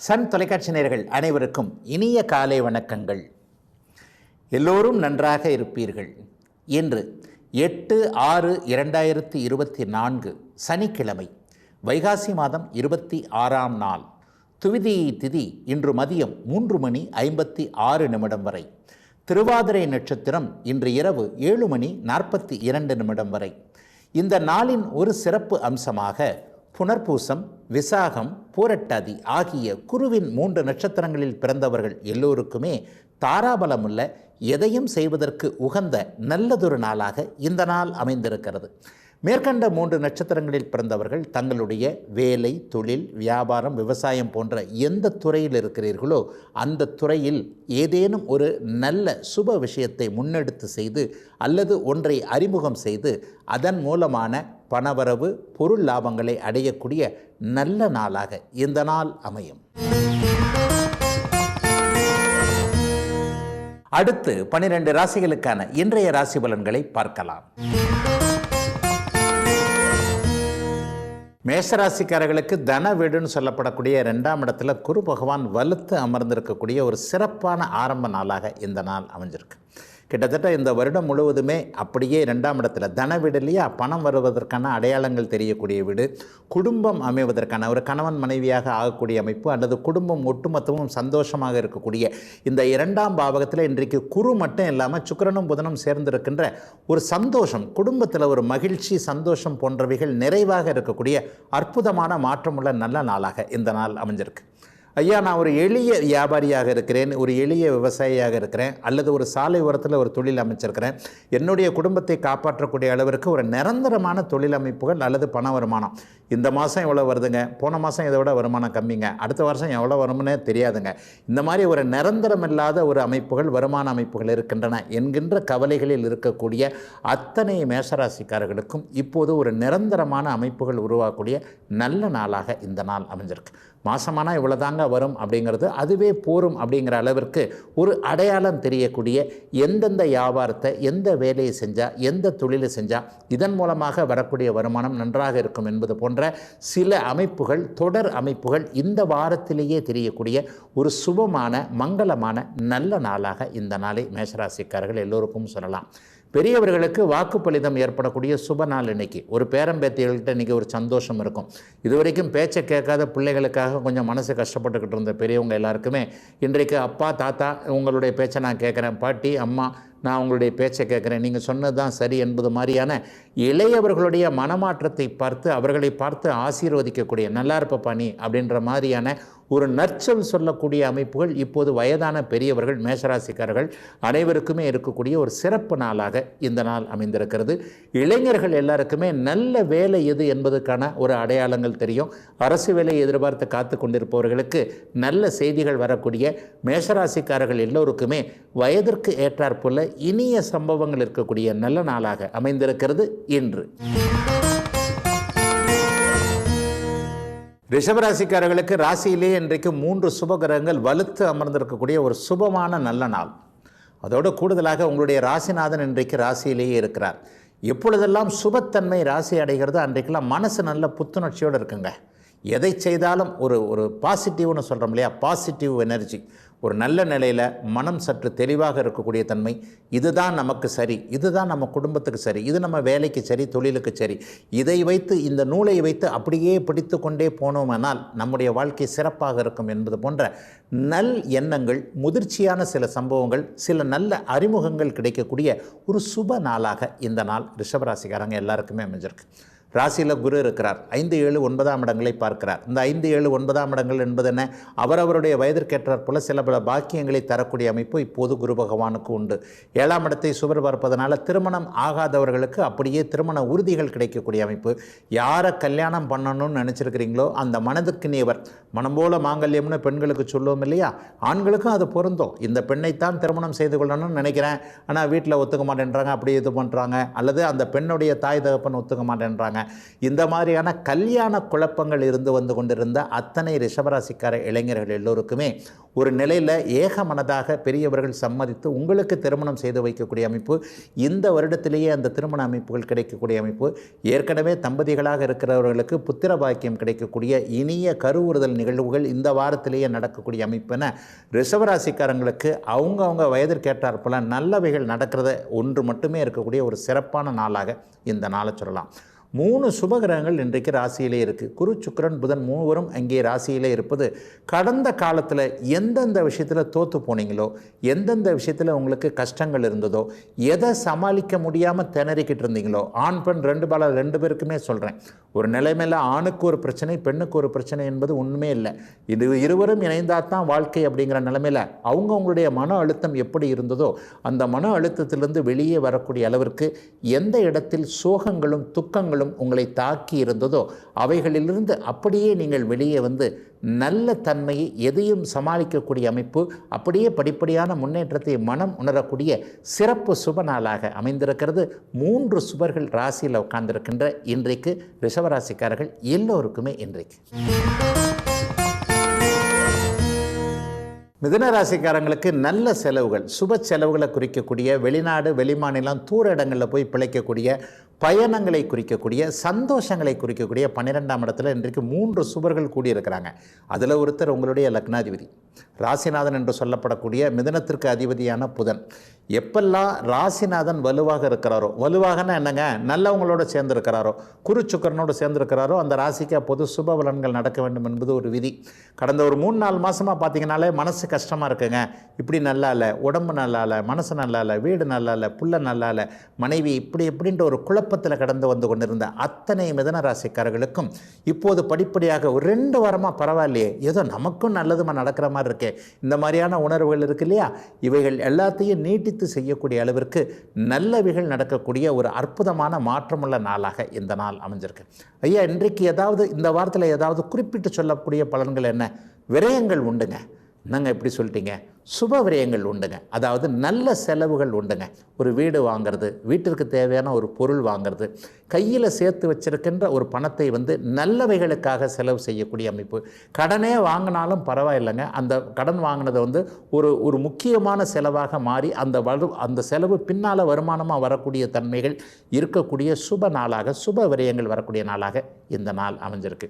Sun தொலைக்காட்சி நேயர்கள் அனைவருக்கும் இனிய காலை வணக்கங்கள். எல்லோரும் நன்றாக இருப்பீர்கள். இன்று 8/6/2024 சனிக்கிழமை, வைகாசி மாதம் 26ஆம் நாள், துவிதி திதி இன்று மதியம் 3:56 வரை, திருவாதிரை நட்சத்திரம் இன்று இரவு 7:42 வரை. இந்த நாளின் ஒரு சிறப்பு அம்சமாக புனர்பூசம், விசாகம், பூரட்டாதி ஆகிய குருவின் 3 நட்சத்திரங்களில் பிறந்தவர்கள் எல்லோருக்குமே தாராபலமுள்ள, எதையும் செய்வதற்கு உகந்த நல்லதொரு நாளாக இந்த நாள் அமைந்திருக்கிறது. மேற்கண்ட 3 நட்சத்திரங்களில் பிறந்தவர்கள் தங்களுடைய வேலை, தொழில், வியாபாரம், விவசாயம் போன்ற எந்த துறையில் இருக்கிறீர்களோ அந்த துறையில் ஏதேனும் ஒரு நல்ல சுப விஷயத்தை முன்னெடுத்து செய்து அல்லது ஒன்றை அறிமுகம் செய்து அதன் மூலமான பணவரவு, பொருள் லாபங்களை அடையக்கூடிய நல்ல நாளாக இந்த நாள் அமையும். அடுத்து 12 ராசிகளுக்கான இன்றைய ராசி பலன்களை பார்க்கலாம். மேஷராசிக்காரர்களுக்கு தன வீடுன்னு சொல்லப்படக்கூடிய 2ஆம் இடத்துல குரு பகவான் வலுத்து அமர்ந்திருக்கக்கூடிய ஒரு சிறப்பான ஆரம்ப நாளாக இந்த நாள் அமைஞ்சிருக்கு. கிட்டத்தட்ட இந்த வருடம் முழுவதுமே அப்படியே 2ஆம் இடத்துல தன வீடு இல்லையா, பணம் வருவதற்கான அடையாளங்கள் தெரியக்கூடிய வீடு, குடும்பம் அமைவதற்கான ஒரு கணவன் மனைவியாக ஆகக்கூடிய அமைப்பு அல்லது குடும்பம் ஒட்டுமொத்தமும் சந்தோஷமாக இருக்கக்கூடிய இந்த 2ஆம் பாவகத்தில் இன்றைக்கு குரு மட்டும் இல்லாமல் சுக்கிரனும் புதனும் சேர்ந்திருக்கின்ற ஒரு சந்தோஷம், குடும்பத்தில் ஒரு மகிழ்ச்சி, சந்தோஷம் போன்றவைகள் நிறைவாக இருக்கக்கூடிய அற்புதமான மாற்றமுள்ள நல்ல நாளாக இந்த நாள் அமைஞ்சிருக்கு. ஐயா, நான் ஒரு எளிய வியாபாரியாக இருக்கிறேன், ஒரு எளிய விவசாயியாக இருக்கிறேன், அல்லது ஒரு சாலை ஓரத்தில் ஒரு தொழில் அமைச்சிருக்கிறேன், என்னுடைய குடும்பத்தை காப்பாற்றக்கூடிய அளவிற்கு ஒரு நிரந்தரமான தொழில் அமைப்புகள் அல்லது பண வருமானம், இந்த மாதம் எவ்வளோ வருதுங்க, போன மாதம் இதை விட வருமானம் கம்மிங்க, அடுத்த வருஷம் எவ்வளோ வரும்னே தெரியாதுங்க, இந்த மாதிரி ஒரு நிரந்தரம் இல்லாத ஒரு அமைப்புகள், வருமான அமைப்புகள் இருக்கின்றன என்கின்ற கவலைகளில் இருக்கக்கூடிய அத்தனை மேஷராசிக்காரர்களுக்கும் இப்போது ஒரு நிரந்தரமான அமைப்புகள் உருவாக்கக்கூடிய நல்ல நாளாக இந்த நாள் அமைஞ்சிருக்கு. மாசமானா இவ்வளோதாங்க வரும் அப்படிங்கிறது அதுவே போரும் அப்படிங்கிற அளவிற்கு ஒரு அடையாளம் தெரியக்கூடிய, எந்தெந்த வியாபாரத்தை, எந்த வேலையை செஞ்சால், எந்த தொழிலை செஞ்சால் இதன் மூலமாக வரக்கூடிய வருமானம் நன்றாக இருக்கும் என்பது போன்ற சில அமைப்புகள், தொடர் அமைப்புகள் இந்த வாரத்திலேயே தெரியக்கூடிய ஒரு சுபமான, மங்களமான நல்ல நாளாக இந்த நாளை மேஷராசிக்காரர்கள் எல்லோருக்கும் சொல்லலாம். பெரியவர்களுக்கு வாக்குப்பளிதம் ஏற்படக்கூடிய சுப நாள் இன்னைக்கு. ஒரு பேரம்பேத்திகள்கிட்ட இன்றைக்கி ஒரு சந்தோஷம் இருக்கும். இதுவரைக்கும் பேச்சை கேட்காத பிள்ளைகளுக்காக கொஞ்சம் மனசு கஷ்டப்பட்டுக்கிட்டு இருந்த பெரியவங்க எல்லாருக்குமே இன்றைக்கு அப்பா, தாத்தா உங்களுடைய பேச்சை நான் கேட்குறேன், பாட்டி, அம்மா நான் உங்களுடைய பேச்சை கேட்குறேன், நீங்கள் சொன்னது தான் சரி என்பது மாதிரியான இளையவர்களுடைய மனமாற்றத்தை பார்த்து அவர்களை பார்த்து ஆசீர்வதிக்கக்கூடிய, நல்லா இருப்ப பாணி அப்படின்ற மாதிரியான ஒரு நற்சொல் சொல்லக்கூடிய அமைப்புகள் இப்போது வயதான பெரியவர்கள், மேஷராசிக்காரர்கள் அனைவருக்குமே இருக்கக்கூடிய ஒரு சிறப்பு நாளாக இந்த நாள் அமைந்திருக்கிறது. இளைஞர்கள் எல்லாருக்குமே நல்ல வேலை எது என்பதற்கான ஒரு அடையாளங்கள் தெரியும். அரசு வேலையை எதிர்பார்த்து காத்து கொண்டிருப்பவர்களுக்கு நல்ல செய்திகள் வரக்கூடிய மேஷராசிக்காரர்கள் எல்லோருக்குமே வயதிற்கு ஏற்றாற்போல இனிய சம்பவங்கள் இருக்கக்கூடிய நல்ல நாளாக அமைந்திருக்கிறது இன்று. ரிஷபராசிக்காரர்களுக்கு ராசியிலேயே இன்றைக்கு 3 சுபகிரகங்கள் வலுத்து அமர்ந்திருக்கக்கூடிய ஒரு சுபமான நல்ல நாள். அதோடு கூடுதலாக உங்களுடைய ராசிநாதன் இன்றைக்கு ராசியிலேயே இருக்கிறார். எப்பொழுதெல்லாம் சுபத்தன்மை ராசி அடைகிறது அன்றைக்கெல்லாம் மனசு நல்ல புத்துணர்ச்சியோடு இருக்குங்க. எதை செய்தாலும் ஒரு பாசிட்டிவ்னு சொல்கிறோம் இல்லையா, பாசிட்டிவ் எனர்ஜி, ஒரு நல்ல நிலையில் மனம் சற்று தெளிவாக இருக்கக்கூடிய தன்மை, இதுதான் நமக்கு சரி, இதுதான் நம்ம குடும்பத்துக்கு சரி, இது நம்ம வேலைக்கு சரி, தொழிலுக்கு சரி, இதை வைத்து, இந்த நூலை வைத்து அப்படியே பிடித்து கொண்டே போனோமானால் நம்முடைய வாழ்க்கை சிறப்பாக இருக்கும் என்பது போன்ற நல் எண்ணங்கள், முதிர்ச்சியான சில சம்பவங்கள், சில நல்ல அறிமுகங்கள் கிடைக்கக்கூடிய ஒரு சுப நாளாக இந்த நாள் ரிஷபராசிக்காரங்க எல்லாருக்குமே அமைஞ்சிருக்கு. ராசியில் குரு இருக்கிறார். 5, 7, 9ஆம் இடங்களை பார்க்கிறார். இந்த 5, 7, 9ஆம் இடங்கள் என்பது என்ன, அவரவருடைய வயதிற்கேற்றாற் போல சில பல பாக்கியங்களை தரக்கூடிய அமைப்பு இப்போது குரு பகவானுக்கு உண்டு. 7ஆம் இடத்தை சுவர் பார்ப்பதனால திருமணம் ஆகாதவர்களுக்கு அப்படியே திருமண உறுதிகள் கிடைக்கக்கூடிய அமைப்பு. யாரை கல்யாணம் பண்ணணும்னு நினச்சிருக்கிறீங்களோ அந்த மனதுக்கினியவர், மனம் போல மாங்கல்யம்னு பெண்களுக்கு சொல்லுவோம் இல்லையா, ஆண்களுக்கும் அது பொருந்தும். இந்த பெண்ணைத்தான் திருமணம் செய்து கொள்ளணும்னு நினைக்கிறேன், ஆனால் வீட்டில் ஒத்துக்க மாட்டேன்றாங்க, அப்படி இது பண்ணுறாங்க, அல்லது அந்த பெண்ணுடைய தாய் தகப்பன் ஒத்துக்க மாட்டேன்றாங்க, போகிறாங்க. இந்த மாதிரியான கல்யாண குழப்பங்கள் இருந்து வந்து கொண்டிருந்த அத்தனை ரிஷபராசிக்கார இளைஞர்கள் எல்லோருக்குமே ஒரு நிலையில் ஏக மனதாக பெரியவர்கள் சம்மதித்து உங்களுக்கு திருமணம் செய்து வைக்கக்கூடிய அமைப்பு, இந்த வருடத்திலேயே அந்த திருமண அமைப்புகள் கிடைக்கக்கூடிய அமைப்பு, ஏற்கனவே தம்பதிகளாக இருக்கிறவர்களுக்கு புத்திர பாக்கியம் கிடைக்கக்கூடிய இனிய கருவுறுதல் நிகழ்வுகள் இந்த வாரத்திலேயே நடக்கக்கூடிய அமைப்புன ரிஷபராசிக்காரங்களுக்கு அவங்கவுங்க வயதிற்கேற்றார் போல நல்லவைகள் நடக்கிறத ஒன்று மட்டுமே இருக்கக்கூடிய ஒரு சிறப்பான நாளாக இந்த நாளை சொல்லலாம். 3 சுபகிரகங்கள் இன்றைக்கு ராசியிலே இருக்குது. குரு, சுக்கிரன், புதன் மூவரும் அங்கே ராசியிலே இருப்பது கடந்த காலத்தில் எந்தெந்த விஷயத்தில் தோற்று போனீங்களோ, எந்தெந்த விஷயத்தில் உங்களுக்கு கஷ்டங்கள் இருந்ததோ, எதை சமாளிக்க முடியாமல் திணறிக்கிட்டு இருந்தீங்களோ, ஆண் பெண் 2 பேருக்குமே சொல்கிறேன், ஒரு நிலைமையில் ஆணுக்கு ஒரு பிரச்சனை பெண்ணுக்கு ஒரு பிரச்சனை என்பது ஒன்றுமே இல்லை. இது இருவரும் இணைந்தால் தான் வாழ்க்கை அப்படிங்கிற நிலைமையில் அவங்கவுங்களுடைய மன அழுத்தம் எப்படி இருந்ததோ அந்த மன அழுத்தத்திலிருந்து வெளியே வரக்கூடிய அளவிற்கு எந்த இடத்தில் சோகங்களும் துக்கங்களும் உங்களை தாக்கி இருந்ததோ அவைகளிலிருந்து அப்படியே நீங்கள் வெளியே வந்து நல்ல தன்மையை எதையும் சமாளிக்கக்கூடிய அமைப்பு, அப்படியே படிப்படியான முன்னேற்றத்தை மனம் உணரக்கூடிய சிறப்பு சுப நாளாக அமைந்திருக்கிறது. 3 சுபர்கள் ராசியில் உட்கார்ந்திருக்கின்ற இன்றைக்கு ரிஷபராசிக்காரர்கள் எல்லோருக்குமே இன்றைக்கு. மிதுன ராசிக்காரங்களுக்கு நல்ல செலவுகள், சுப செலவுகளை குறிக்கக்கூடிய, வெளிநாடு வெளிமாநிலம் தூர இடங்களில் போய் பிழைக்கக்கூடிய, பயணங்களை குறிக்கக்கூடிய, சந்தோஷங்களை குறிக்கக்கூடிய 12ஆம் இடத்துல இன்றைக்கு 3 சுபர்கள் கூடியிருக்கிறாங்க. அதில் ஒருத்தர் உங்களுடைய லக்னாதிபதி, ராசிநாதன் என்று சொல்லப்படக்கூடிய மிதுனத்திற்கு அதிபதியான புதன். எப்பெல்லாம் ராசிநாதன் வலுவாக இருக்கிறாரோ, வலுவாகனா என்னங்க, நல்லவங்களோட சேர்ந்துருக்கிறாரோ, குரு சுக்கிரனோடு சேர்ந்துருக்கிறாரோ அந்த ராசிக்கு அப்போது சுப பலன்கள் நடக்க வேண்டும் என்பது ஒரு விதி. கடந்த ஒரு 3-4 மாதமாக பார்த்தீங்கன்னாலே மனசு கஷ்டமாக இருக்குங்க, இப்படி நல்லா இல்லை, உடம்பு நல்லா இல்லை, மனசு நல்லா இல்லை, வீடு நல்லா இல்லை, புள்ள நல்லா இல்லை, மனைவி இப்படின்ற ஒரு குழப்பத்தில் கடந்து வந்து கொண்டிருந்த அத்தனை மிதுன ராசிக்காரர்களுக்கும் இப்போது படிப்படியாக ஒரு 2 வாரமாக பரவாயில்லையே, ஏதோ நமக்கும் நல்லதுமா நடக்கிற மாதிரி இருக்கே, இந்த மாதிரியான உணர்வுகள் இருக்கு இல்லையா, இவைகள் எல்லாத்தையும் நீட்டித்து செய்யக்கூடிய அளவிற்கு நல்லவைகள் நடக்கக்கூடிய ஒரு அற்புதமான மாற்றமுள்ள நாளாக இந்த நாள் அமைஞ்சிருக்கு. ஐயா, இன்றைக்கு ஏதாவது இந்த வாரத்தில் ஏதாவது குறிப்பிட்டு சொல்லக்கூடிய பலன்கள் என்ன? விரயங்கள் உண்டுங்க. என்னங்க இப்படி சொல்லிட்டீங்க? சுப விரயங்கள் உண்டுங்க. அதாவது நல்ல செலவுகள் உண்டுங்க. ஒரு வீடு வாங்கிறது, வீட்டிற்கு தேவையான ஒரு பொருள் வாங்கிறது, கையில் சேர்த்து வச்சிருக்கின்ற ஒரு பணத்தை வந்து நல்லவைகளுக்காக செலவு செய்யக்கூடிய அமைப்பு. கடனே வாங்கினாலும் பரவாயில்லைங்க, அந்த கடன் வாங்கினதை வந்து ஒரு முக்கியமான செலவாக மாறி அந்த செலவு பின்னால் வருமானமாக வரக்கூடிய தன்மைகள் இருக்கக்கூடிய சுப நாளாக, சுப விரயங்கள் வரக்கூடிய நாளாக இந்த நாள் அமைஞ்சிருக்கு.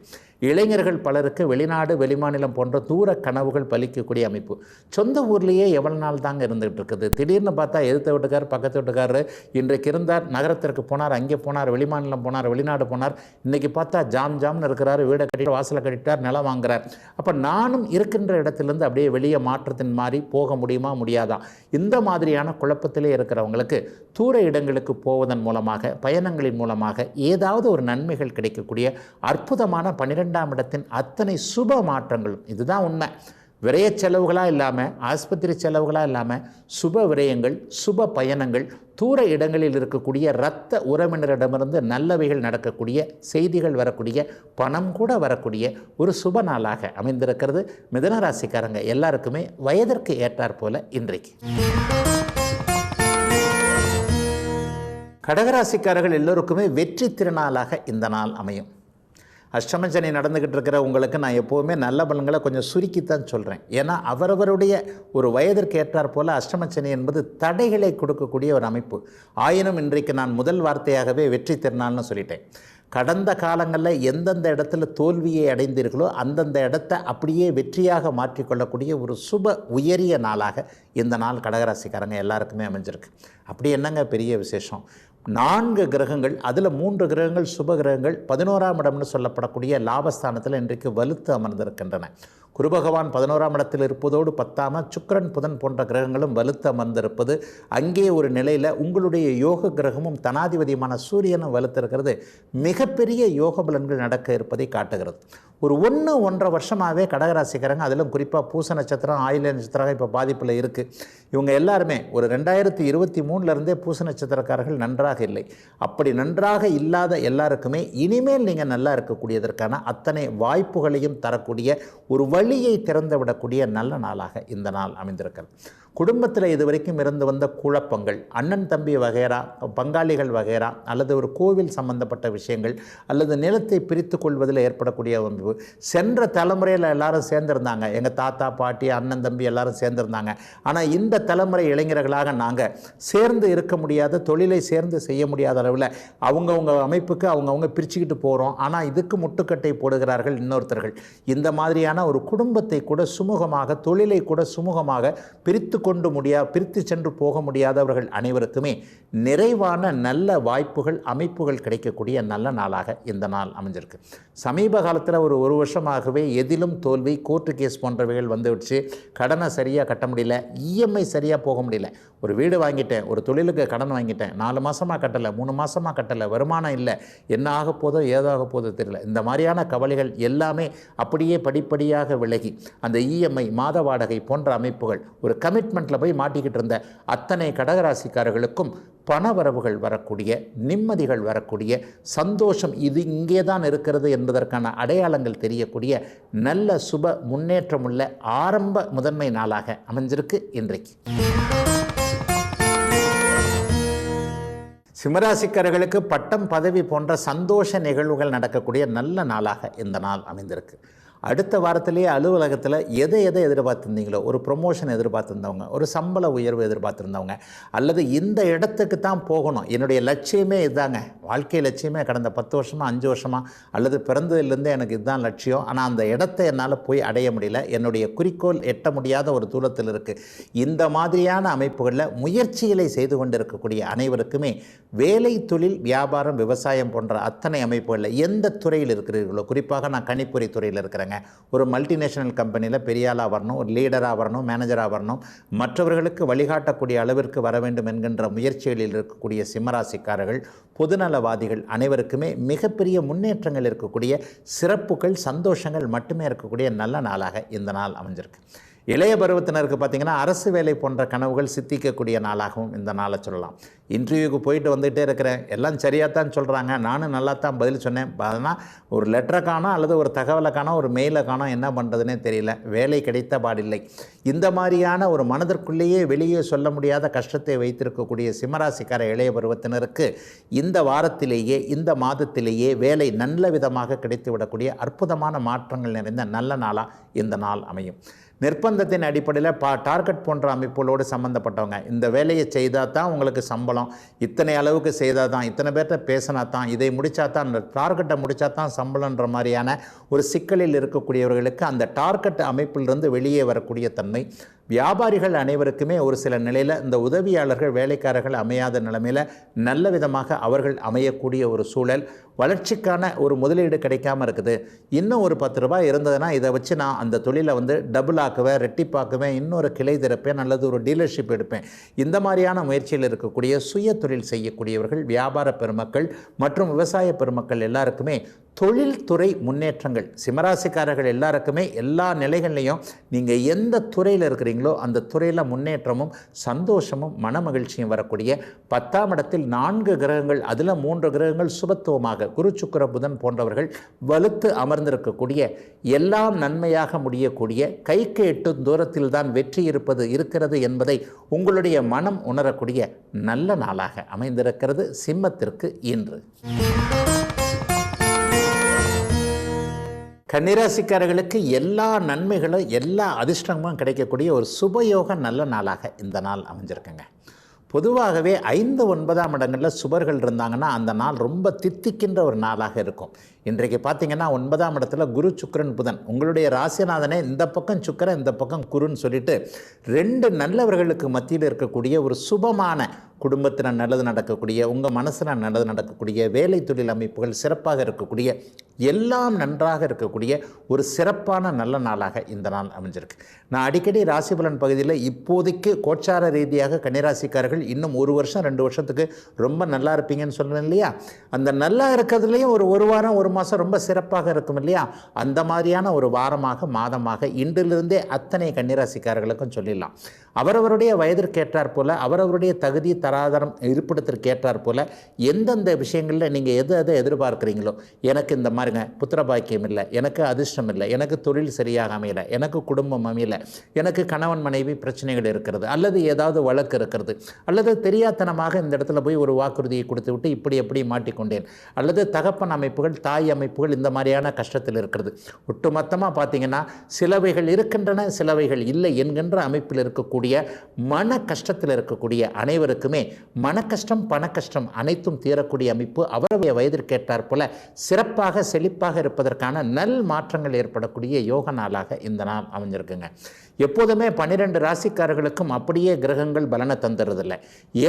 இளைஞர்கள் பலருக்கு வெளிநாடு வெளிமாநிலம் போன்ற தூர கனவுகள் பலிக்கக்கூடிய அமைப்பு. சொந்த ஊர்லேயே எவ்வளோ நாள் தாங்க இருந்துகிட்டு இருக்குது. திடீர்னு பார்த்தா எதிர்த்த வீட்டுக்கார் பக்கத்து வீட்டுக்காரர் இன்றைக்கு இருந்தார், நகரத்திற்கு போனார், அங்கே போனார், வெளிமாநிலம் போனார், வெளிநாடு போனார், இன்றைக்கி பார்த்தா ஜாம்னு இருக்கிறார், வீடை கட்டிட்டு வாசலை கட்டிட்டார், நிலம் வாங்குறார். அப்போ நானும் இருக்கின்ற இடத்துலேருந்து அப்படியே வெளியே மாற்றத்தின் மாதிரி போக முடியுமா முடியாதா? இந்த மாதிரியான குழப்பத்திலே இருக்கிறவங்களுக்கு தூர இடங்களுக்கு போவதன் மூலமாக, பயணங்களின் மூலமாக ஏதாவது ஒரு நன்மைகள் கிடைக்கக்கூடிய அற்புதமான 12ஆம் இடத்தின் அத்தனை சுப மாற்றங்களும், இதுதான் உண்மை. விரய செலவுகளாக இல்லாமல், ஆஸ்பத்திரி செலவுகளாக இல்லாமல், சுப விரயங்கள், சுப பயணங்கள், தூர இடங்களில் இருக்கக்கூடிய இரத்த உறவினரிடமிருந்து நல்லவைகள் நடக்கக்கூடிய செய்திகள் வரக்கூடிய, பணம் கூட வரக்கூடிய ஒரு சுப நாளாக அமைந்திருக்கிறது. மிதுன ராசிக்காரங்க எல்லாருக்குமே வயதிற்கு ஏற்றாற் போல இன்றைக்கு. கடகராசிக்காரர்கள் எல்லோருக்குமே வெற்றி திருநாளாக இந்த நாள் அமையும். அஷ்டமசனி நடந்துக்கிட்டு இருக்கிற உங்களுக்கு நான் எப்போவுமே நல்ல பலன்களை கொஞ்சம் சுருக்கித்தான் சொல்கிறேன். ஏன்னா அவரவருடைய ஒரு வயதிற்கு ஏற்றாற் போல் அஷ்டமசனி என்பது தடைகளை கொடுக்கக்கூடிய ஒரு அமைப்பு. ஆயினும் இன்றைக்கு நான் முதல் வார்த்தையாகவே வெற்றி திருநாள்னு சொல்லிட்டேன். கடந்த காலங்களில் எந்தெந்த இடத்துல தோல்வியை அடைந்தீர்களோ அந்தந்த இடத்தை அப்படியே வெற்றியாக மாற்றிக்கொள்ளக்கூடிய ஒரு சுப உயரிய நாளாக இந்த நாள் கடகராசிக்காரங்க எல்லாருக்குமே அமைஞ்சிருக்கு. அப்படி என்னங்க பெரிய விசேஷம்? 4 கிரகங்கள், அதில் 3 கிரகங்கள் சுப கிரகங்கள் 11ஆம் இடம்னு சொல்லப்படக்கூடிய லாபஸ்தானத்தில் இன்றைக்கு வலுத்து அமர்ந்திருக்கின்றன. குரு பகவான் 11ஆம் இடத்தில் இருப்பதோடு பத்தாம சுக்கிரன் புதன் போன்ற கிரகங்களும் வலுத்து அமர்ந்திருப்பது, அங்கே ஒரு நிலையில் உங்களுடைய யோக கிரகமும் தனாதிபதியுமான சூரியனும் வலுத்திருக்கிறது மிகப்பெரிய யோக பலன்கள் நடக்க இருப்பதை காட்டுகிறது. ஒரு 1-1.5 வருஷமாகவே கடகராசிக்காரங்க, அதிலும் குறிப்பாக பூச நட்சத்திரம், ஆயில்ய நட்சத்திரம் இப்போ பாதிப்பில் இருக்குது. இவங்க எல்லாருமே ஒரு 2023 பூச நட்சத்திரக்காரர்கள் நன்றாக இல்லை. அப்படி நன்றாக இல்லாத எல்லாருக்குமே இனிமேல் நீங்கள் நல்லா இருக்கக்கூடியதற்கான அத்தனை வாய்ப்புகளையும் தரக்கூடிய ஒரு வழியை திறந்து விடக்கூடிய நல்ல நாளாக இந்த நாள் அமைந்திருக்கிறது. குடும்பத்தில் இதுவரைக்கும் இருந்து வந்த குழப்பங்கள், அண்ணன் தம்பி வகைரா, பங்காளிகள் வகைரா, அல்லது ஒரு கோவில் சம்பந்தப்பட்ட விஷயங்கள், அல்லது நிலத்தை பிரித்து கொள்வதில் ஏற்படக்கூடிய அமைப்பு. சென்ற தலைமுறையில் எல்லாரும் சேர்ந்திருந்தாங்க, எங்கள் தாத்தா பாட்டி அண்ணன் தம்பி எல்லாரும் சேர்ந்திருந்தாங்க. ஆனால் இந்த தலைமுறை இளைஞர்களாக நாங்கள் சேர்ந்து இருக்க முடியாத, தொழிலை சேர்ந்து செய்ய முடியாத அளவில் அவங்கவுங்க அமைப்புக்கு அவங்கவுங்க பிரிச்சுக்கிட்டு போகிறோம். ஆனால் இதுக்கு முட்டுக்கட்டை போடுகிறார்கள் இன்னொருத்தர்கள். இந்த மாதிரியான ஒரு குடும்பத்தை கூட சுமூகமாக, தொழிலை கூட சுமூகமாக பிரித்து சென்று போக முடியாதவர்கள் அனைவருக்குமே நிறைவான நல்ல வாய்ப்புகள், அமைப்புகள் கிடைக்கக்கூடிய நல்ல நாளாக இந்த நாள் அமைஞ்சிருக்கு. சமீப காலத்தில் ஒரு வருஷமாகவே எதிலும் தோல்வி, கோர்ட்டு கேஸ் போன்றவைகள் வந்துவிடுச்சு. கடனை சரியாக கட்ட முடியல, இஎம்ஐ சரியாக போக முடியல. ஒரு வீடு வாங்கிட்டேன், ஒரு தொழிலுக்கு கடன் வாங்கிட்டேன், 4 மாதமாக கட்டலை, 3 மாதமாக கட்டலை, வருமானம் இல்லை, என்ன ஆக போதோ ஏதாக போதோ தெரியல. இந்த மாதிரியான கவலைகள் எல்லாமே அப்படியே படிப்படியாக விலகி அந்த இஎம்ஐ, மாத வாடகை போன்ற அமைப்புகள், ஒரு கமிட்மெண்ட்டில் போய் மாட்டிக்கிட்டு இருந்த அத்தனை கடகராசிக்காரர்களுக்கும் பணவரவுகள் வரக்கூடிய, நிம்மதிகள் வரக்கூடிய, சந்தோஷம் இது இங்கே தான் இருக்கிறது என்பதற்கான அடையாளங்கள் தெரியக்கூடிய நல்ல சுப முன்னேற்றமுள்ள ஆரம்ப முதன்மை நாளாக அமைஞ்சிருக்கு இன்றைக்கு. சிம்மராசிக்காரர்களுக்கு பட்டம், பதவி போன்ற சந்தோஷ நிகழ்வுகள் நடக்கக்கூடிய நல்ல நாளாக இந்த நாள் அமைந்திருக்கு. அடுத்த வாரத்திலேயே அலுவலகத்தில் எதை எதிர்பார்த்துருந்தீங்களோ, ஒரு ப்ரொமோஷன் எதிர்பார்த்துருந்தவங்க, ஒரு சம்பள உயர்வு எதிர்பார்த்துருந்தவங்க, அல்லது இந்த இடத்துக்கு தான் போகணும், என்னுடைய லட்சியமே இதுதாங்க, வாழ்க்கை லட்சியமே கடந்த 10 வருஷமாக 5 வருஷமாக அல்லது பிறந்ததுலேருந்தே எனக்கு இதுதான் லட்சியம், ஆனால் அந்த இடத்தை என்னால் போய் அடைய முடியல, என்னுடைய குறிக்கோள் எட்ட முடியாத ஒரு தூரத்தில் இருக்குது. இந்த மாதிரியான அமைப்புகளில் முயற்சிகளை செய்து கொண்டிருக்கக்கூடிய அனைவருக்குமே வேலை, தொழில், வியாபாரம், விவசாயம் போன்ற அத்தனை அமைப்புகளில் எந்த துறையில் இருக்கிறீர்களோ, குறிப்பாக நான் கணிப்பொறி துறையில் இருக்கிறேங்க, ஒரு மல்டிநேஷனல் கம்பெனியில் பெரிய ஆளாக வரணும், ஒரு லீடராக வரணும், மேனேஜராக வரணும், மற்றவர்களுக்கு வழிகாட்டக்கூடிய அளவிற்கு வர வேண்டும் என்கின்ற முயற்சிகளில் இருக்கக்கூடிய சிம்மராசிக்காரர்கள், பொதுநலவாதிகள் அனைவருக்குமே மிகப்பெரிய முன்னேற்றங்கள் இருக்கக்கூடிய, சிறப்புகள், சந்தோஷங்கள் மட்டுமே இருக்கக்கூடிய நல்ல நாளாக இந்த நாள் அமைஞ்சிருக்கு. இளைய பருவத்தினருக்கு பார்த்திங்கன்னா அரசு வேலை போன்ற கனவுகள் சித்திக்கக்கூடிய நாளாகவும் இந்த நாளை சொல்லலாம். இன்டர்வியூக்கு போயிட்டு வந்துகிட்டே இருக்கிறேன், எல்லாம் சரியாக தான் சொல்கிறாங்க, நானும் நல்லா தான் பதில் சொன்னேன், ஆனால் ஒரு லெட்டரை காணோம், அல்லது ஒரு தகவலை காணோம், ஒரு மெயிலை காணோம், என்ன பண்ணுறதுனே தெரியல, வேலை கிடைத்த பாடில்லை. இந்த மாதிரியான ஒரு மனதிற்குள்ளேயே வெளியே சொல்ல முடியாத கஷ்டத்தை வைத்திருக்கக்கூடிய சிம்மராசிக்கார இளைய பருவத்தினருக்கு இந்த வாரத்திலேயே, இந்த மாதத்திலேயே வேலை நல்ல விதமாக கிடைத்து விடக்கூடிய அற்புதமான மாற்றங்கள் நிறைந்த நல்ல நாளாக இந்த நாள் அமையும். நிர்பந்தத்தின் அடிப்படையில் டார்கெட் போன்ற அமைப்புகளோடு சம்மந்தப்பட்டவங்க, இந்த வேலையை செய்தால் தான் உங்களுக்கு சம்பளம், இத்தனை அளவுக்கு செய்தால் தான், இத்தனை பேர்கிட்ட பேசினா தான், இதை முடித்தா தான், அந்த டார்கெட்டை முடித்தா தான் சம்பளன்ற மாதிரியான ஒரு சிக்கலில் இருக்கக்கூடியவர்களுக்கு அந்த டார்கெட் அமைப்பிலிருந்து வெளியே வரக்கூடிய தன்மை. வியாபாரிகள் அனைவருக்குமே ஒரு சில நிலையில் இந்த உதவியாளர்கள், வேலைக்காரர்கள் அமையாத நிலைமையில் நல்ல விதமாக அவர்கள் அமையக்கூடிய ஒரு சூழல். வளர்ச்சிக்கான ஒரு முதலீடு கிடைக்காமல் இருக்குது, இன்னும் ஒரு 10 ரூபாய் இருந்ததுன்னா இதை வச்சு நான் அந்த தொழிலை டபுள் ஆக்குவேன், ரெட்டிப்பாக்குவேன், இன்னொரு கிளை திறப்பேன், அல்லது ஒரு டீலர்ஷிப் எடுப்பேன். இந்த மாதிரியான முயற்சியில் இருக்கக்கூடிய சுய தொழில் செய்யக்கூடியவர்கள், வியாபார பெருமக்கள் மற்றும் விவசாய பெருமக்கள் எல்லாருக்குமே தொழில்துறை முன்னேற்றங்கள். சிம்மராசிக்காரர்கள் எல்லாருக்குமே எல்லா நிலைகள்லையும் நீங்கள் எந்த துறையில் இருக்கிறீங்களோ அந்த துறையில் முன்னேற்றமும் சந்தோஷமும் மன மகிழ்ச்சியும் வரக்கூடிய 10ஆம் இடத்தில் 4 கிரகங்கள், அதில் 3 கிரகங்கள் சுபத்துவமாக குரு, சுக்கிர, புதன் போன்றவர்கள் வலுத்து அமர்ந்திருக்கக்கூடிய, எல்லாம் நன்மையாக முடியக்கூடிய, கைக்கு எட்டும் தூரத்தில் தான் வெற்றி இருக்கிறது என்பதை உங்களுடைய மனம் உணரக்கூடிய நல்ல நாளாக அமைந்திருக்கிறது சிம்மத்திற்கு இன்று. கன்னிராசிக்காரர்களுக்கு எல்லா நன்மைகளும், எல்லா அதிர்ஷ்டமும் கிடைக்கக்கூடிய ஒரு சுபயோக நல்ல நாளாக இந்த நாள் அமைஞ்சிருக்குங்க. பொதுவாகவே 5, 9ஆம் இடங்களில் சுபர்கள் இருந்தாங்கன்னா அந்த நாள் ரொம்ப தித்திக்கின்ற ஒரு நாளாக இருக்கும். இன்றைக்கு பார்த்திங்கன்னா 9ஆம் இடத்துல குரு, சுக்கிரன், புதன், உங்களுடைய ராசிநாதனே இந்த பக்கம் சுக்கிரன், இந்த பக்கம் குருன்னு சொல்லிட்டு 2 நல்லவர்களுக்கு மத்தியில் இருக்கக்கூடிய ஒரு சுபமான, குடும்பத்தில் நல்லது நடக்கக்கூடிய, உங்கள் மனசில் நல்லது நடக்கக்கூடிய, வேலை தொழில் அமைப்புகள் சிறப்பாக இருக்கக்கூடிய, எல்லாம் நன்றாக இருக்கக்கூடிய ஒரு சிறப்பான நல்ல நாளாக இந்த நாள் அமைஞ்சிருக்கு. நான் அடிக்கடி ராசிபலன் பகுதியில் இப்போதைக்கு கோச்சார ரீதியாக கன்னிராசிக்காரர்கள் இன்னும் 1 வருஷம் 2 வருஷத்துக்கு ரொம்ப நல்லா இருப்பீங்கன்னு சொல்கிறேன் இல்லையா, அந்த நல்லா இருக்கிறதுலையும் ஒரு வாரம் 1 மாதம் ரொம்ப சிறப்பாக இருக்கும் இல்லையா, அந்த மாதிரியான ஒரு வாரமாக, மாதமாக இன்றிலிருந்தே அத்தனை கன்னிராசிக்காரர்களுக்கும் சொல்லிடலாம். அவரவருடைய வயதிற்கேற்றாற் போல, அவரவருடைய தகுதி தராதரம் இருப்பிடத்திற்கு ஏற்றார் போல் எந்தெந்த விஷயங்களில் நீங்கள் எதை எதிர்பார்க்குறீங்களோ, எனக்கு இந்த மாதிரிங்க புத்திர பாக்கியம் இல்லை, எனக்கு அதிர்ஷ்டம் இல்லை, எனக்கு தொழில் சரியாக அமையலை, எனக்கு குடும்பம் அமையலை, எனக்கு கணவன் மனைவி பிரச்சனைகள் இருக்கிறது, அல்லது ஏதாவது வழக்கு இருக்கிறது, அல்லது தெரியாத்தனமாக இந்த இடத்துல போய் ஒரு வாக்குறுதியை கொடுத்து விட்டு இப்படி எப்படி மாட்டிக்கொண்டேன், அல்லது தகப்பன் அமைப்புகள் தாய் அமைப்புகள் இந்த மாதிரியான கஷ்டத்தில் இருக்கிறது. ஒட்டுமொத்தமாக பார்த்தீங்கன்னா சிலவைகள் இருக்கின்றன, சிலவைகள் இல்லை என்கின்ற அமைப்பில் இருக்கக்கூடிய மன கஷ்டத்தில் இருக்கக்கூடிய அனைவருக்குமே மன கஷ்டம் பண கஷ்டம் அனைத்தும் தீரக்கூடிய அமைப்பு அவருடைய வயதிற்கேற்றார் போல சிறப்பாக செழிப்பாக இருப்பதற்கான நல் மாற்றங்கள் ஏற்படக்கூடிய யோக நாளாக இந்த நாள் அமைஞ்சிருக்குங்க. எப்போதுமே 12 ராசிக்காரர்களுக்கும் அப்படியே கிரகங்கள் பலனை தந்துடுறதில்லை.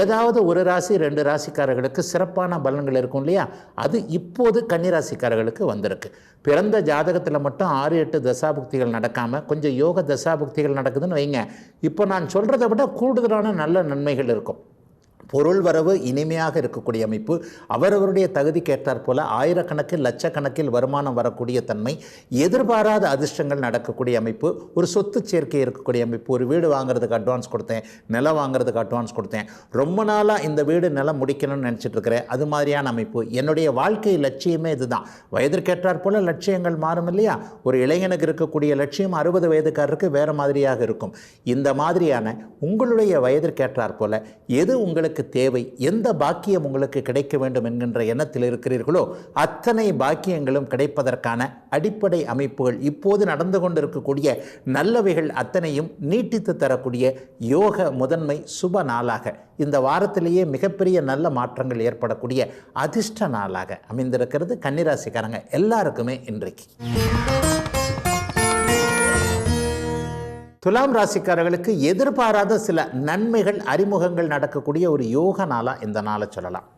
ஏதாவது ஒரு ராசி 2 ராசிக்காரர்களுக்கு சிறப்பான பலன்கள் இருக்கும் இல்லையா, அது இப்போது கன்னிராசிக்காரர்களுக்கு வந்திருக்கு. பிறந்த ஜாதகத்தில் மட்டும் 6-8 தசாபுக்திகள் நடக்காமல் கொஞ்சம் யோக தசாபுக்திகள் நடக்குதுன்னு வைங்க, இப்போ நான் சொல்கிறத விட கூடுதலான நல்ல நன்மைகள் இருக்கும். பொருள் வரவு இனிமையாக இருக்கக்கூடிய அமைப்பு, அவரவருடைய தகுதிக்கு ஏற்றாற் போல ஆயிரக்கணக்கில் லட்சக்கணக்கில் வருமானம் வரக்கூடிய தன்மை, எதிர்பாராத அதிர்ஷ்டங்கள் நடக்கக்கூடிய அமைப்பு, ஒரு சொத்து சேர்க்கை இருக்கக்கூடிய அமைப்பு. ஒரு வீடு வாங்குறதுக்கு அட்வான்ஸ் கொடுத்தேன், நிலம் வாங்குறதுக்கு அட்வான்ஸ் கொடுத்தேன், ரொம்ப நாளாக இந்த வீடு நிலம் முடிக்கணும்னு நினச்சிட்டு இருக்கிறேன், அது மாதிரியான அமைப்பு. என்னுடைய வாழ்க்கை லட்சியமே இதுதான். வயதிற்கேற்றாற் போல லட்சியங்கள் மாறும் இல்லையா. ஒரு இளைஞனுக்கு இருக்கக்கூடிய லட்சியம் 60 வயதுக்காரருக்கு வேறு மாதிரியாக இருக்கும். இந்த மாதிரியான உங்களுடைய வயதிற்கேற்றாற் போல எது உங்களுக்கு தேவை, எந்த பாக்கியம் உங்களுக்கு கிடைக்க வேண்டும் என்கின்ற எண்ணத்தில் இருக்கிறீர்களோ அத்தனை பாக்கியங்களும் கிடைப்பதற்கான அடிப்படை அமைப்புகள் இப்போது நடந்து கொண்டிருக்கக்கூடிய நல்லவைகள் அத்தனையும் நீட்டித்து தரக்கூடிய யோக முதன்மை சுப நாளாக இந்த வாரத்திலேயே மிகப்பெரிய நல்ல மாற்றங்கள் ஏற்படக்கூடிய அதிர்ஷ்ட நாளாக அமைந்திருக்கிறது கன்னிராசிக்காரங்க எல்லாருக்குமே இன்றைக்கு. துலாம் ராசிக்காரர்களுக்கு எதிர்பாராத சில நன்மைகள் அறிமுகங்கள் நடக்கக்கூடிய ஒரு யோக நாளாக இந்த நாளை சொல்லலாம்.